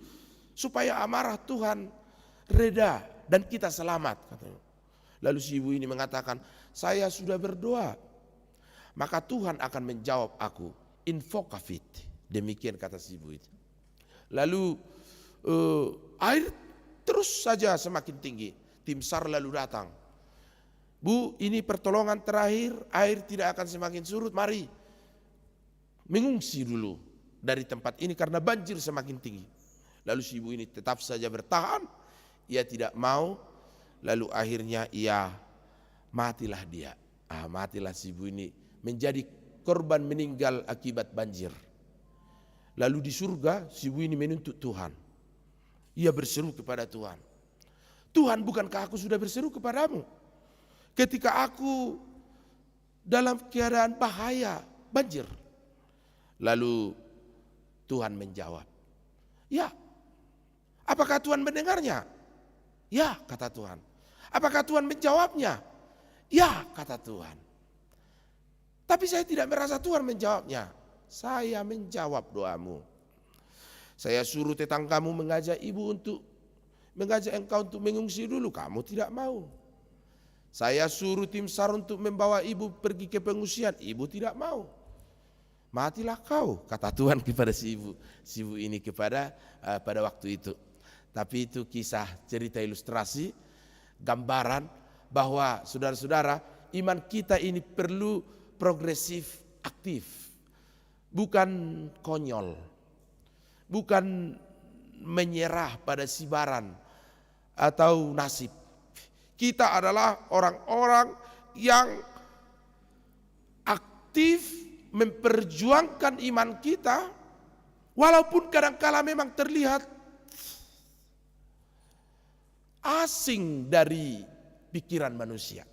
Speaker 4: supaya amarah Tuhan reda dan kita selamat. Lalu si ibu ini mengatakan, saya sudah berdoa, maka Tuhan akan menjawab aku. Info kafit, demikian kata si ibu itu. Lalu air terus saja semakin tinggi. Tim SAR lalu datang. Bu, ini pertolongan terakhir, air tidak akan semakin surut, mari mengungsi dulu dari tempat ini karena banjir semakin tinggi. Lalu si ibu ini tetap saja bertahan, ia tidak mau. Lalu akhirnya matilah dia. Matilah si ibu ini, menjadi korban meninggal akibat banjir. Lalu di surga si ibu ini menuntut Tuhan. Ia berseru kepada Tuhan, Tuhan, bukankah aku sudah berseru kepadamu ketika aku dalam keadaan bahaya banjir? Lalu Tuhan menjawab, ya. Apakah Tuhan mendengarnya? Ya, kata Tuhan. Apakah Tuhan menjawabnya? Ya, kata Tuhan. Tapi saya tidak merasa Tuhan menjawabnya. Saya menjawab doamu. Saya suruh tetanggamu mengajak engkau untuk mengungsi dulu. Kamu tidak mau. Saya suruh tim SAR untuk membawa ibu pergi ke pengungsian, ibu tidak mau. Matilah kau, kata Tuhan kepada si ibu ini pada waktu itu. Tapi itu kisah cerita ilustrasi, gambaran bahwa saudara-saudara, iman kita ini perlu progresif, aktif, bukan konyol, bukan menyerah pada sibaran atau nasib. Kita adalah orang-orang yang aktif memperjuangkan iman kita, walaupun kadang-kala memang terlihat asing dari pikiran manusia.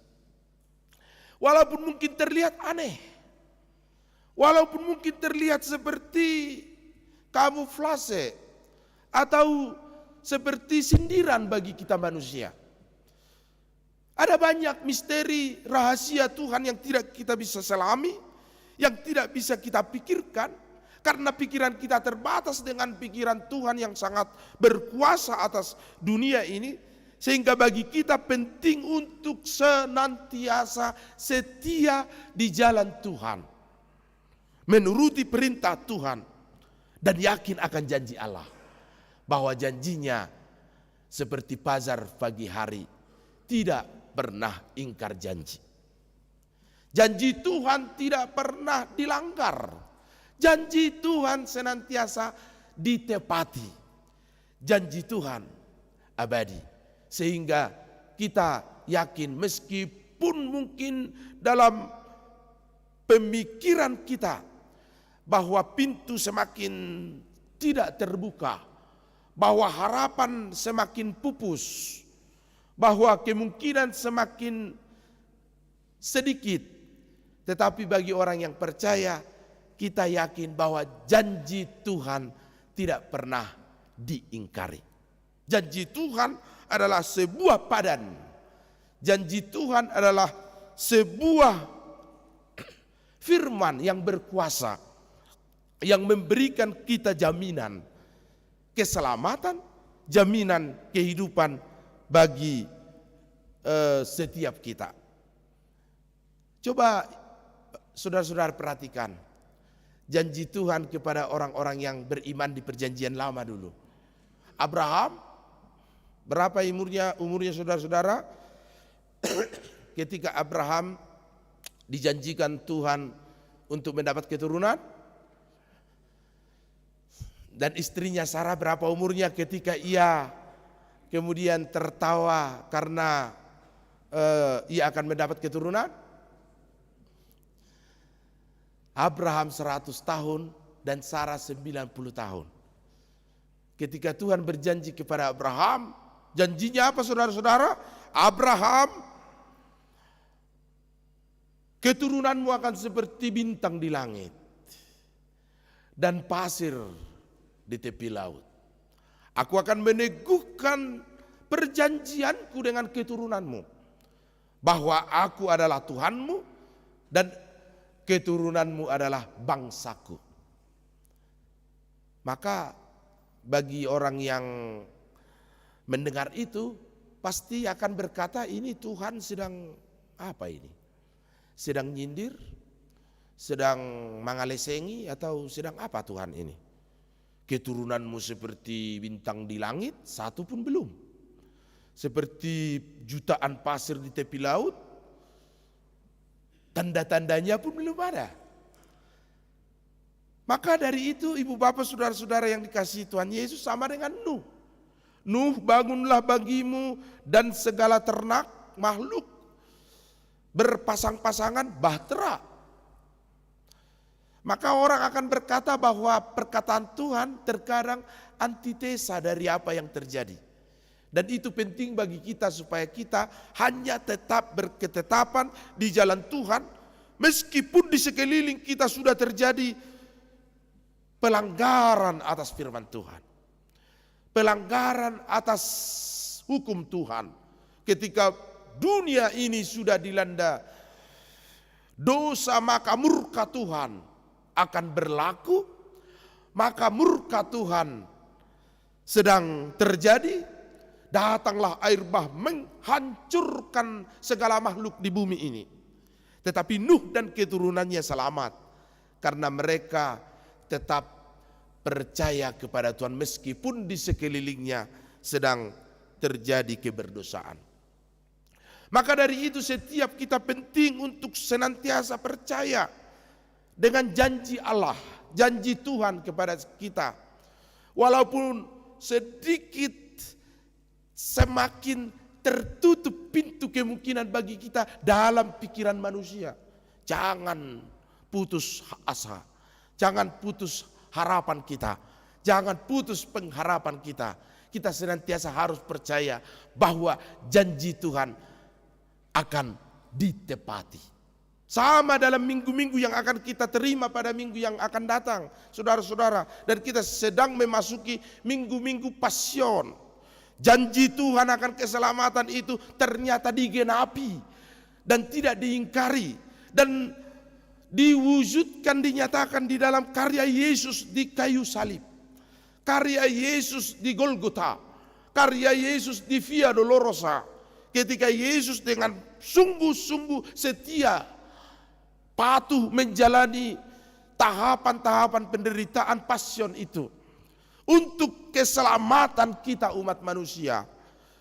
Speaker 4: Walaupun mungkin terlihat aneh, walaupun mungkin terlihat seperti kamuflase atau seperti sindiran bagi kita manusia. Ada banyak misteri rahasia Tuhan yang tidak kita bisa selami, yang tidak bisa kita pikirkan, karena pikiran kita terbatas dengan pikiran Tuhan yang sangat berkuasa atas dunia ini. Sehingga bagi kita penting untuk senantiasa setia di jalan Tuhan, menuruti perintah Tuhan, dan yakin akan janji Allah, bahwa janjinya seperti fajar pagi hari, tidak pernah ingkar janji. Janji Tuhan tidak pernah dilanggar. Janji Tuhan senantiasa ditepati. Janji Tuhan abadi. Sehingga kita yakin meskipun mungkin dalam pemikiran kita bahwa pintu semakin tidak terbuka, bahwa harapan semakin pupus, bahwa kemungkinan semakin sedikit. Tetapi bagi orang yang percaya, kita yakin bahwa janji Tuhan tidak pernah diingkari. Janji Tuhan adalah sebuah padan. Janji Tuhan adalah sebuah firman yang berkuasa, yang memberikan kita jaminan keselamatan, jaminan kehidupan bagi setiap kita. Coba saudara-saudara perhatikan janji Tuhan kepada orang-orang yang beriman di perjanjian lama dulu. Abraham, berapa umurnya saudara-saudara? Ketika Abraham dijanjikan Tuhan untuk mendapat keturunan, dan istrinya Sarah berapa umurnya ketika ia kemudian tertawa karena ia akan mendapat keturunan? Abraham 100 tahun dan Sarah 90 tahun. Ketika Tuhan berjanji kepada Abraham, janjinya apa saudara-saudara? Abraham, keturunanmu akan seperti bintang di langit dan pasir di tepi laut. Aku akan meneguhkan perjanjianku dengan keturunanmu, bahwa aku adalah Tuhanmu dan keturunanmu adalah bangsaku. Maka bagi orang yang mendengar itu pasti akan berkata, ini Tuhan sedang apa ini? Sedang nyindir? Sedang mengalesengi? Atau sedang apa Tuhan ini? Keturunanmu seperti bintang di langit, satu pun belum. Seperti jutaan pasir di tepi laut, tanda-tandanya pun belum ada. Maka dari itu ibu bapak saudara-saudara yang dikasihi Tuhan Yesus sama dengan Nuh. Nuh, bangunlah bagimu dan segala ternak makhluk berpasang-pasangan bahtera. Maka orang akan berkata bahwa perkataan Tuhan terkadang antitesa dari apa yang terjadi. Dan itu penting bagi kita supaya kita hanya tetap berketetapan di jalan Tuhan, meskipun di sekeliling kita sudah terjadi pelanggaran atas firman Tuhan, pelanggaran atas hukum Tuhan. Ketika dunia ini sudah dilanda dosa, maka murka Tuhan akan berlaku, maka murka Tuhan sedang terjadi. datanglah air bah menghancurkan segala makhluk di bumi ini. Tetapi Nuh dan keturunannya selamat karena mereka tetap percaya kepada Tuhan meskipun di sekelilingnya sedang terjadi keberdosaan. Maka dari itu setiap kita penting untuk senantiasa percaya dengan janji Allah, janji Tuhan kepada kita. Walaupun sedikit semakin tertutup pintu kemungkinan bagi kita dalam pikiran manusia. Jangan putus asa, jangan putus harapan kita, jangan putus pengharapan kita. Kita senantiasa harus percaya bahwa janji Tuhan akan ditepati. Sama dalam minggu-minggu yang akan kita terima pada minggu yang akan datang, saudara-saudara. Dan kita sedang memasuki minggu-minggu Pasion. Janji Tuhan akan keselamatan itu ternyata digenapi dan tidak diingkari. Dan diwujudkan, dinyatakan di dalam karya Yesus di kayu salib, karya Yesus di Golgota, karya Yesus di Via Dolorosa, ketika Yesus dengan sungguh-sungguh setia patuh menjalani tahapan-tahapan penderitaan pasion itu untuk keselamatan kita umat manusia,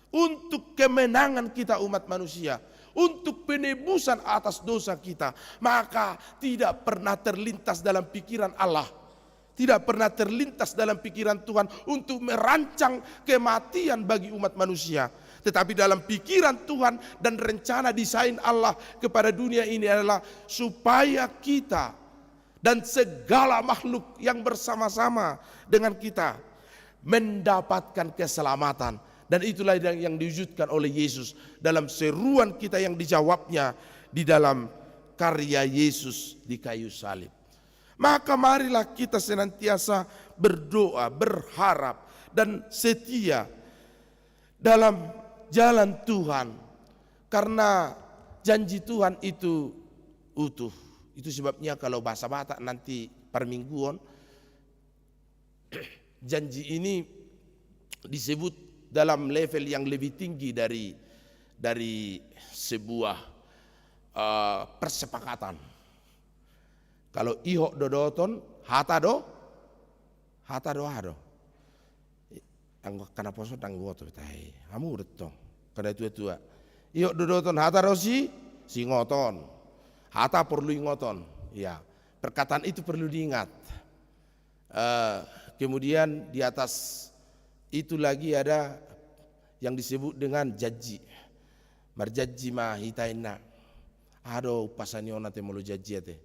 Speaker 4: untuk kemenangan kita umat manusia, untuk penebusan atas dosa kita. Maka tidak pernah terlintas dalam pikiran Allah, tidak pernah terlintas dalam pikiran Tuhan untuk merancang kematian bagi umat manusia. Tetapi dalam pikiran Tuhan dan rencana desain Allah kepada dunia ini adalah supaya kita dan segala makhluk yang bersama-sama dengan kita mendapatkan keselamatan. Dan itulah yang diwujudkan oleh Yesus dalam seruan kita yang dijawabnya di dalam karya Yesus di kayu salib. Maka marilah kita senantiasa berdoa, berharap dan setia dalam jalan Tuhan. Karena janji Tuhan itu utuh. Itu sebabnya kalau bahasa Batak nanti permingguan, janji ini disebut dalam level yang lebih tinggi dari sebuah persepakatan. Kalau ihok dodoton hata do hado. Karena poso tanggoto tai. Kamu retong. Kada tua-tua. Ihok dodoton hata do si ngoton. Hata perlu ngoton. Ya, perkataan itu perlu diingat. Kemudian di atas itu lagi ada yang disebut dengan janji. Marjanji mah hitaina. Ado pasaniona te mulu janji te.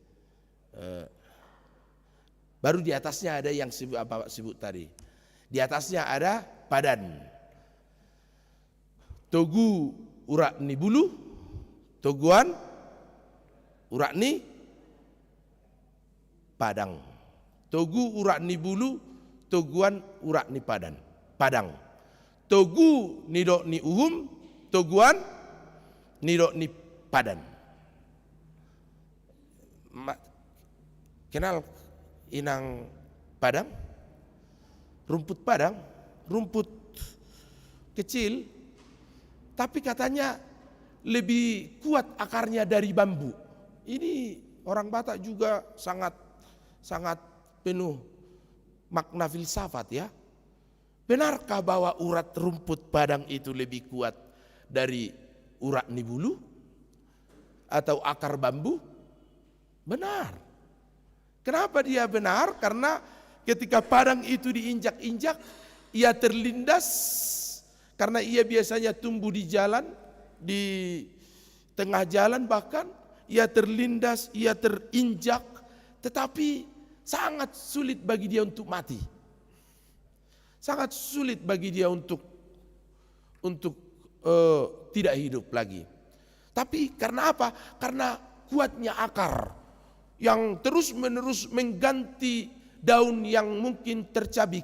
Speaker 4: Baru di atasnya ada yang Bapak sebut tadi. Di atasnya ada padan. Togu urak ni bulu, toguan urak ni padang. Togu urak ni bulu, toguan urak ni padang. Togu nidok ni uhum, toguan nidok ni padan. Kenal inang padang? Rumput padang, rumput kecil, tapi katanya lebih kuat akarnya dari bambu. Ini orang Batak juga sangat penuh makna filsafat ya. Benarkah bahwa urat rumput padang itu lebih kuat dari urat nibulu atau akar bambu? Benar. Kenapa dia benar? Karena ketika padang itu diinjak-injak, ia terlindas karena ia biasanya tumbuh di jalan, di tengah jalan bahkan ia terlindas, ia terinjak, tetapi sangat sulit bagi dia untuk mati. Sangat sulit bagi dia untuk tidak hidup lagi. Tapi karena apa? Karena kuatnya akar yang terus-menerus mengganti daun yang mungkin tercabik,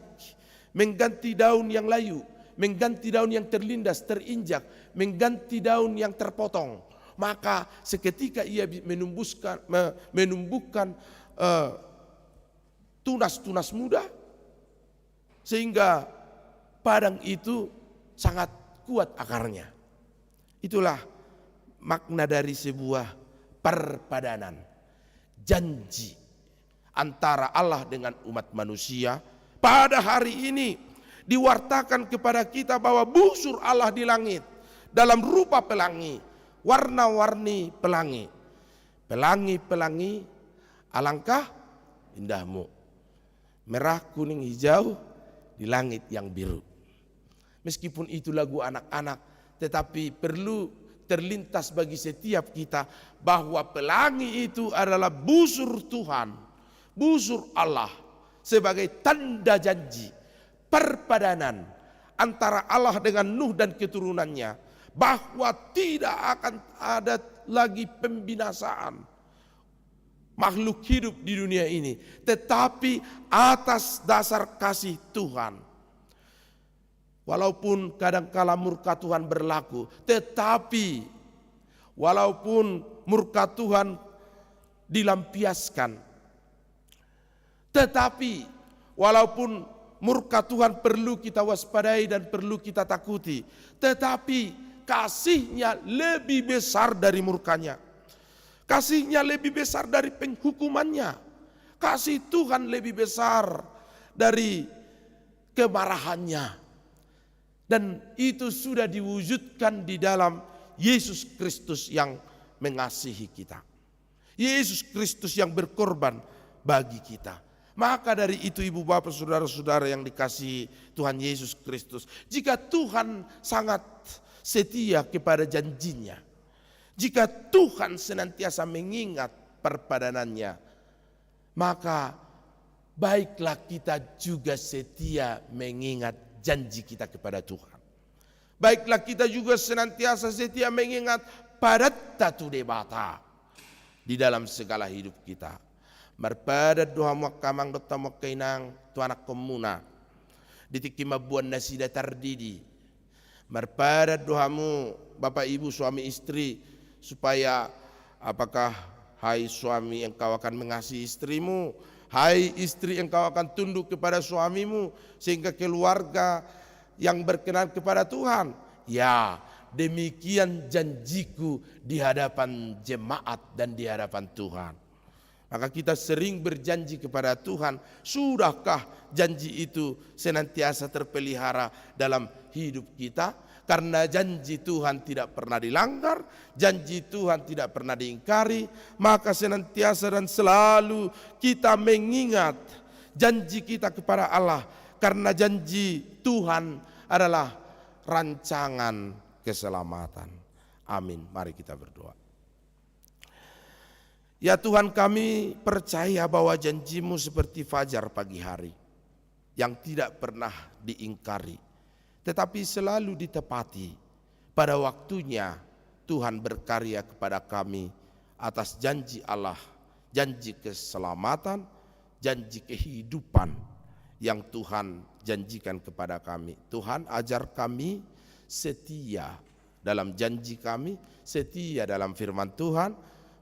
Speaker 4: mengganti daun yang layu, mengganti daun yang terlindas, terinjak, mengganti daun yang terpotong. Maka seketika ia menumbuhkan tunas-tunas muda, sehingga padang itu sangat kuat akarnya. Itulah makna dari sebuah perpadanan, janji antara Allah dengan umat manusia. Pada hari ini diwartakan kepada kita bahwa busur Allah di langit dalam rupa pelangi, warna-warni pelangi. Pelangi-pelangi alangkah indahmu, merah, kuning, hijau di langit yang biru. Meskipun itu lagu anak-anak, tetapi perlu terlintas bagi setiap kita bahwa pelangi itu adalah busur Tuhan, busur Allah sebagai tanda janji perpadanan antara Allah dengan Nuh dan keturunannya, bahwa tidak akan ada lagi pembinasaan makhluk hidup di dunia ini, tetapi atas dasar kasih Tuhan. Walaupun kadangkala murka Tuhan berlaku, tetapi walaupun murka Tuhan dilampiaskan, tetapi walaupun murka Tuhan perlu kita waspadai dan perlu kita takuti, tetapi kasih-Nya lebih besar dari murkanya. Kasih-Nya lebih besar dari penghukumannya. Kasih Tuhan lebih besar dari kemarahannya. Dan itu sudah diwujudkan di dalam Yesus Kristus yang mengasihi kita. Yesus Kristus yang berkorban bagi kita. Maka dari itu ibu bapak saudara-saudara yang dikasihi Tuhan Yesus Kristus, jika Tuhan sangat setia kepada janjinya, jika Tuhan senantiasa mengingat perpadanannya, maka baiklah kita juga setia mengingat janji kita kepada Tuhan. Baiklah kita juga senantiasa setia mengingat padatta tu debata di dalam segala hidup kita. Marpada doa makamang dota makainang tu anak komuna ditiki mabuan nasida tardidi. Marpada doamu bapak ibu suami istri, supaya apakah hai suami engkau akan mengasihi istrimu, hai istri engkau akan tunduk kepada suamimu, sehingga keluarga yang berkenan kepada Tuhan. Ya, demikian janjiku di hadapan jemaat dan di hadapan Tuhan. Maka kita sering berjanji kepada Tuhan, sudahkah janji itu senantiasa terpelihara dalam hidup kita? Karena janji Tuhan tidak pernah dilanggar, janji Tuhan tidak pernah diingkari, maka senantiasa dan selalu kita mengingat janji kita kepada Allah. Karena janji Tuhan adalah rancangan keselamatan. Amin. Mari kita berdoa. Ya Tuhan, kami percaya bahwa janji-Mu seperti fajar pagi hari yang tidak pernah diingkari, tetapi selalu ditepati. Pada waktunya Tuhan berkarya kepada kami atas janji Allah, janji keselamatan, janji kehidupan yang Tuhan janjikan kepada kami. Tuhan, ajar kami setia dalam janji kami, setia dalam firman Tuhan,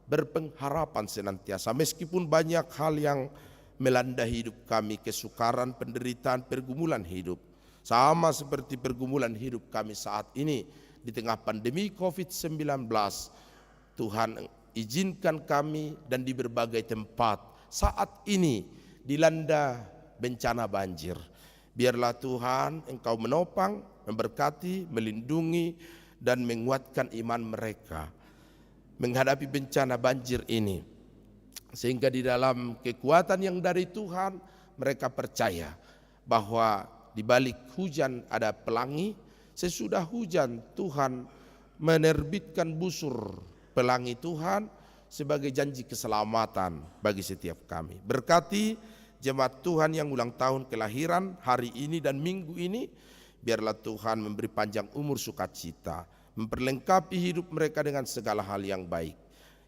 Speaker 4: berpengharapan senantiasa meskipun banyak hal yang melanda hidup kami, kesukaran, penderitaan, pergumulan hidup. Sama seperti pergumulan hidup kami saat ini di tengah pandemi COVID-19. Tuhan izinkan kami dan di berbagai tempat saat ini dilanda bencana banjir. Biarlah Tuhan Engkau menopang, memberkati, melindungi dan menguatkan iman mereka menghadapi bencana banjir ini, sehingga di dalam kekuatan yang dari Tuhan mereka percaya bahwa di balik hujan ada pelangi. Sesudah hujan Tuhan menerbitkan busur pelangi Tuhan sebagai janji keselamatan bagi setiap kami. Berkati jemaat Tuhan yang ulang tahun kelahiran hari ini dan minggu ini, biarlah Tuhan memberi panjang umur sukacita, memperlengkapi hidup mereka dengan segala hal yang baik.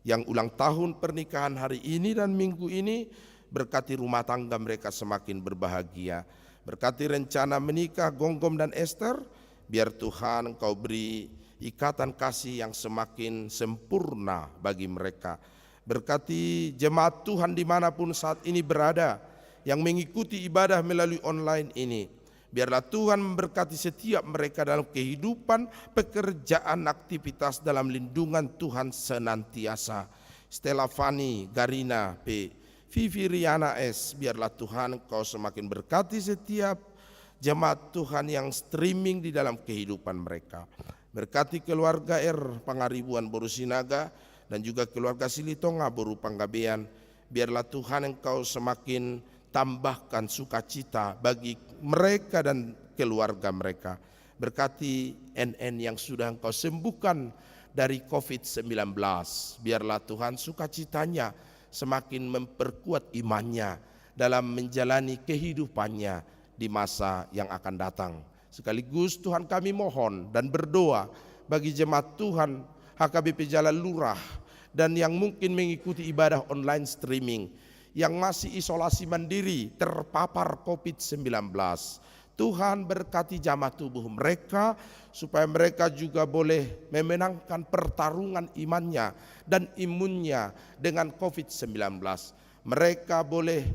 Speaker 4: Yang ulang tahun pernikahan hari ini dan minggu ini, berkati rumah tangga mereka semakin berbahagia. Berkati rencana menikah Gonggom dan Esther, biar Tuhan Engkau beri ikatan kasih yang semakin sempurna bagi mereka. Berkati jemaat Tuhan dimanapun saat ini berada, yang mengikuti ibadah melalui online ini. Biarlah Tuhan memberkati setiap mereka dalam kehidupan, pekerjaan, aktivitas dalam lindungan Tuhan senantiasa. Stella Fani, Garina P, Vivi Riana S, biarlah Tuhan Engkau semakin berkati setiap jemaat Tuhan yang streaming di dalam kehidupan mereka. Berkati keluarga R Pangaribuan Boru Sinaga dan juga keluarga Silitonga Boru Panggabean. Biarlah Tuhan Engkau semakin tambahkan sukacita bagi mereka dan keluarga mereka. Berkati NN yang sudah Engkau sembuhkan dari COVID-19. Biarlah Tuhan sukacitanya semakin memperkuat imannya dalam menjalani kehidupannya di masa yang akan datang. Sekaligus Tuhan kami mohon dan berdoa bagi jemaat Tuhan HKBP Jalan Lurah dan yang mungkin mengikuti ibadah online streaming, yang masih isolasi mandiri terpapar COVID-19. Tuhan berkati jamaah tubuh mereka supaya mereka juga boleh memenangkan pertarungan imannya dan imunnya dengan COVID-19. Mereka boleh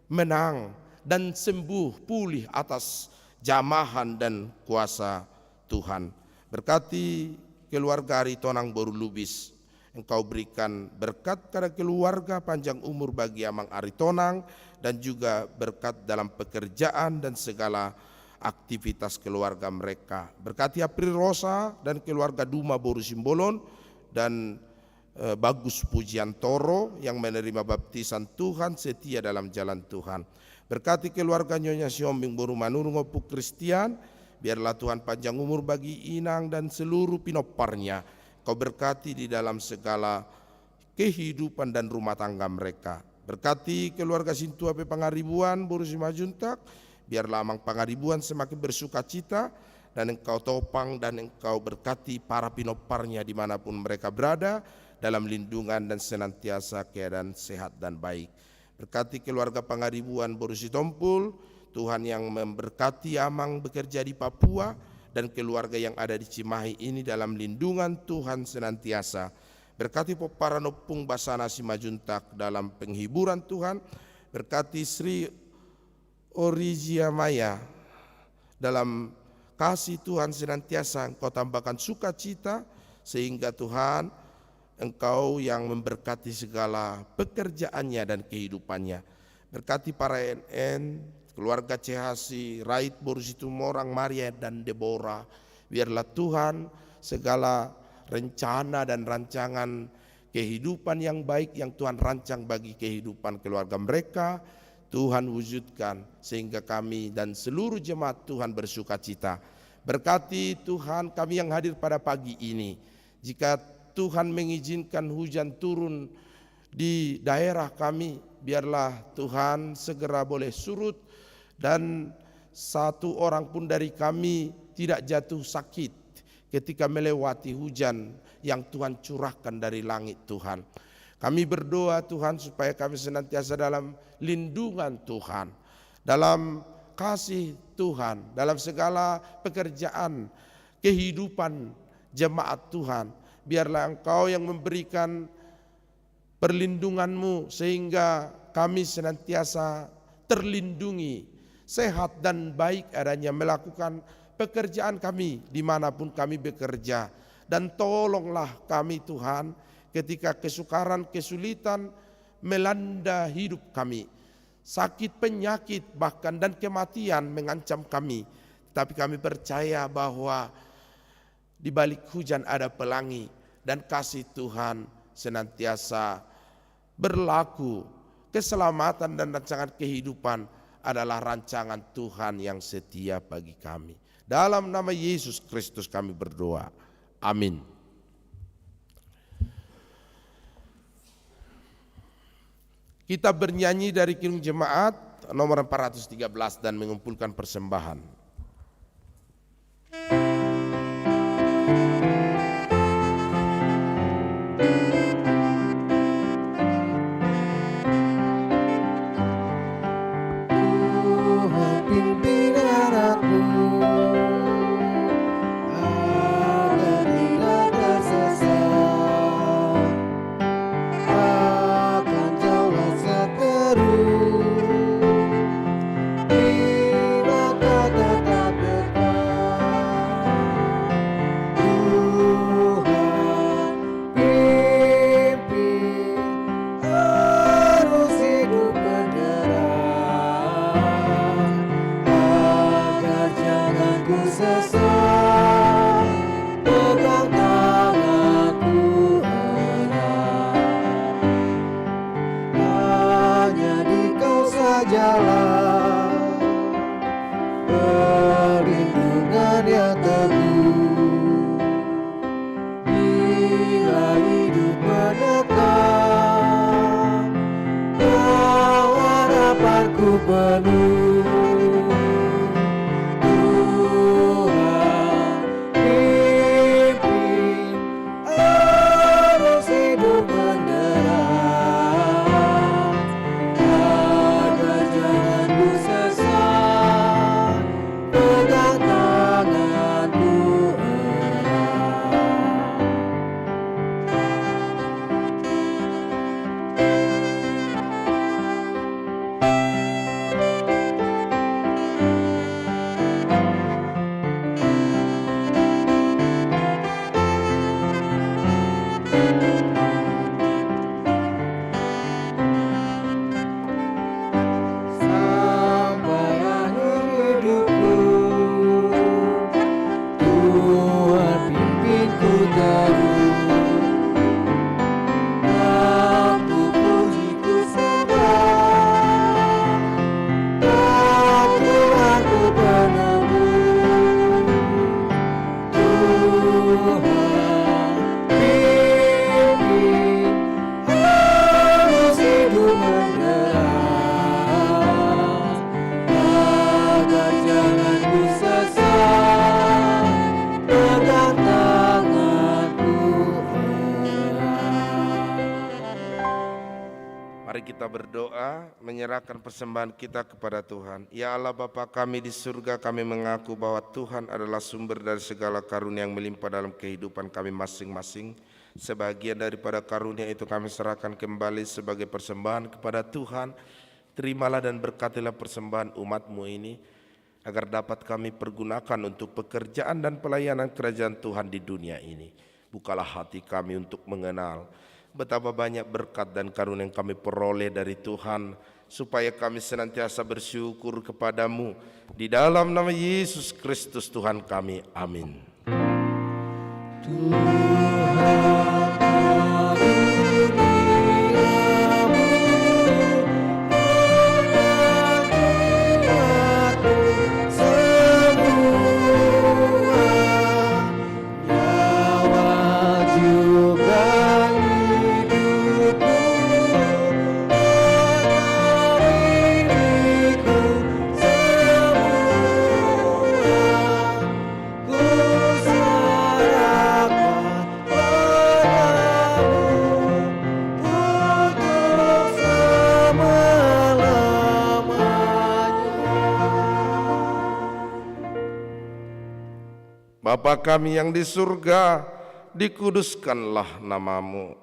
Speaker 4: menang dan sembuh pulih atas jamahan dan kuasa Tuhan. Berkati keluarga Aritonang Boru Lubis. Engkau berikan berkat kepada keluarga, panjang umur bagi Amang Aritonang, dan juga berkat dalam pekerjaan dan segala aktivitas keluarga mereka. Berkati April Rosa dan keluarga Duma Boru Simbolon dan Bagus Pujiantoro yang menerima baptisan Tuhan setia dalam jalan Tuhan. Berkati keluarga Nyonya Siombing Boru Manurung Opuk Kristian, biarlah Tuhan panjang umur bagi Inang dan seluruh pinoparnya. Kau berkati di dalam segala kehidupan dan rumah tangga mereka. Berkati keluarga Sintua Pangaribuan Boru Simajuntak, biarlah Amang Pangaribuan semakin bersuka cita, dan Engkau topang dan Engkau berkati para pinoparnya dimanapun mereka berada dalam lindungan dan senantiasa keadaan sehat dan baik. Berkati keluarga Pangaribuan Boru Sitompul, Tuhan yang memberkati Amang bekerja di Papua dan keluarga yang ada di Cimahi ini dalam lindungan Tuhan senantiasa. Berkati para nopung Basana Simajuntak dalam penghiburan Tuhan. Berkati Sri Orizia Maya dalam kasih Tuhan senantiasa Engkau tambahkan sukacita, sehingga Tuhan Engkau yang memberkati segala pekerjaannya dan kehidupannya. Berkati para NN, keluarga Cehasi, Rait Boru Situmorang, Maria dan Deborah. Biarlah Tuhan segala rencana dan rancangan kehidupan yang baik yang Tuhan rancang bagi kehidupan keluarga mereka, Tuhan wujudkan sehingga kami dan seluruh jemaat Tuhan bersuka cita. Berkati Tuhan kami yang hadir pada pagi ini. Jika Tuhan mengizinkan hujan turun di daerah kami, biarlah Tuhan segera boleh surut dan satu orang pun dari kami tidak jatuh sakit ketika melewati hujan yang Tuhan curahkan dari langit Tuhan. Kami berdoa Tuhan supaya kami senantiasa dalam lindungan Tuhan, dalam kasih Tuhan, dalam segala pekerjaan kehidupan jemaat Tuhan. Biarlah Engkau yang memberikan perlindungan-Mu sehingga kami senantiasa terlindungi, sehat dan baik adanya melakukan pekerjaan kami dimanapun kami bekerja. Dan tolonglah kami Tuhan ketika kesukaran, kesulitan melanda hidup kami, sakit, penyakit bahkan dan kematian mengancam kami. Tapi kami percaya bahwa di balik hujan ada pelangi dan kasih Tuhan senantiasa berlaku. Keselamatan dan rancangan kehidupan adalah rancangan Tuhan yang setia bagi kami. Dalam nama Yesus Kristus kami berdoa. Amin. Kita bernyanyi dari Kidung Jemaat nomor 413 dan mengumpulkan persembahan.
Speaker 2: Kata sesat, pegang tanganku erat. Hanya di Kau sajalah perlindungan yang teguh. Bila hidup menekan, Kau harapanku penuh. Tuhan pimpin arus hidup menderat, agar jangan ku sesat, pegang tanganku erat. Sampai akhir hidupku, Tuhan pimpinku terus. Aku puji ku sembah, Kau Tuhanku penebus. Tuhan pimpin arus hidup menderat, agar jangan ku sesat, pegang tanganku erat.
Speaker 4: Mari kita berdoa, menyerahkan persembahan kita kepada Tuhan. Ya Allah Bapa kami di surga, kami mengaku bahwa Tuhan adalah sumber dari segala karunia yang melimpah dalam kehidupan kami masing-masing. Sebagian daripada karunia itu kami serahkan kembali sebagai persembahan kepada Tuhan. Terimalah dan berkatilah persembahan umat-Mu ini, agar dapat kami pergunakan untuk pekerjaan dan pelayanan kerajaan Tuhan di dunia ini. Bukalah hati kami untuk mengenal betapa banyak berkat dan karunia yang kami peroleh dari Tuhan, supaya kami senantiasa bersyukur kepadamu. Di dalam nama Yesus Kristus Tuhan kami, amin. Bapa kami yang di surga, dikuduskanlah namamu.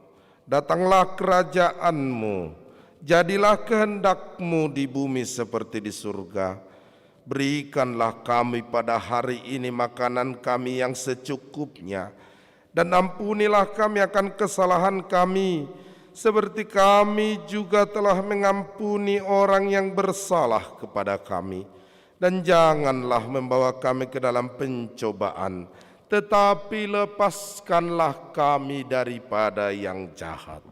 Speaker 4: Datanglah kerajaanmu, jadilah kehendak-Mu di bumi seperti di surga. Berikanlah kami pada hari ini makanan kami yang secukupnya, dan ampunilah kami akan kesalahan kami, seperti kami juga telah mengampuni orang yang bersalah kepada kami. Dan janganlah membawa kami ke dalam pencobaan, tetapi lepaskanlah kami daripada yang jahat.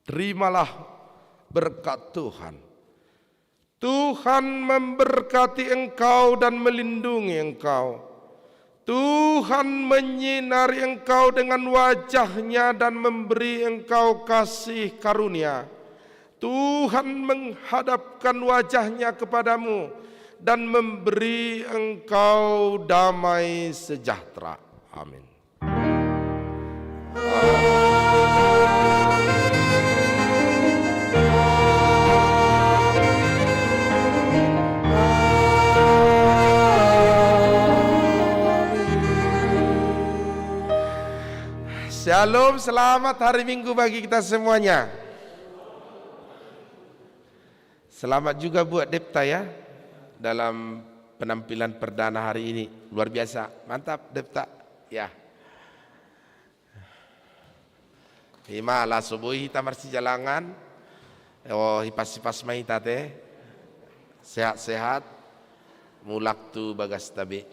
Speaker 4: Terimalah berkat Tuhan. Tuhan memberkati engkau dan melindungi engkau. Tuhan menyinari engkau dengan wajah-Nya dan memberi engkau kasih karunia. Tuhan menghadapkan wajah-Nya kepadamu dan memberi engkau damai sejahtera. Amin. Shalom, selamat hari Minggu bagi kita semuanya. Selamat juga buat Depta ya, dalam penampilan perdana hari ini. Luar biasa, mantap Depta. Ya. Hima ala subuhi kita marsi jalangan. Oh hipas-hipas mai tate. Sehat-sehat. Mulak tu bagas tabe.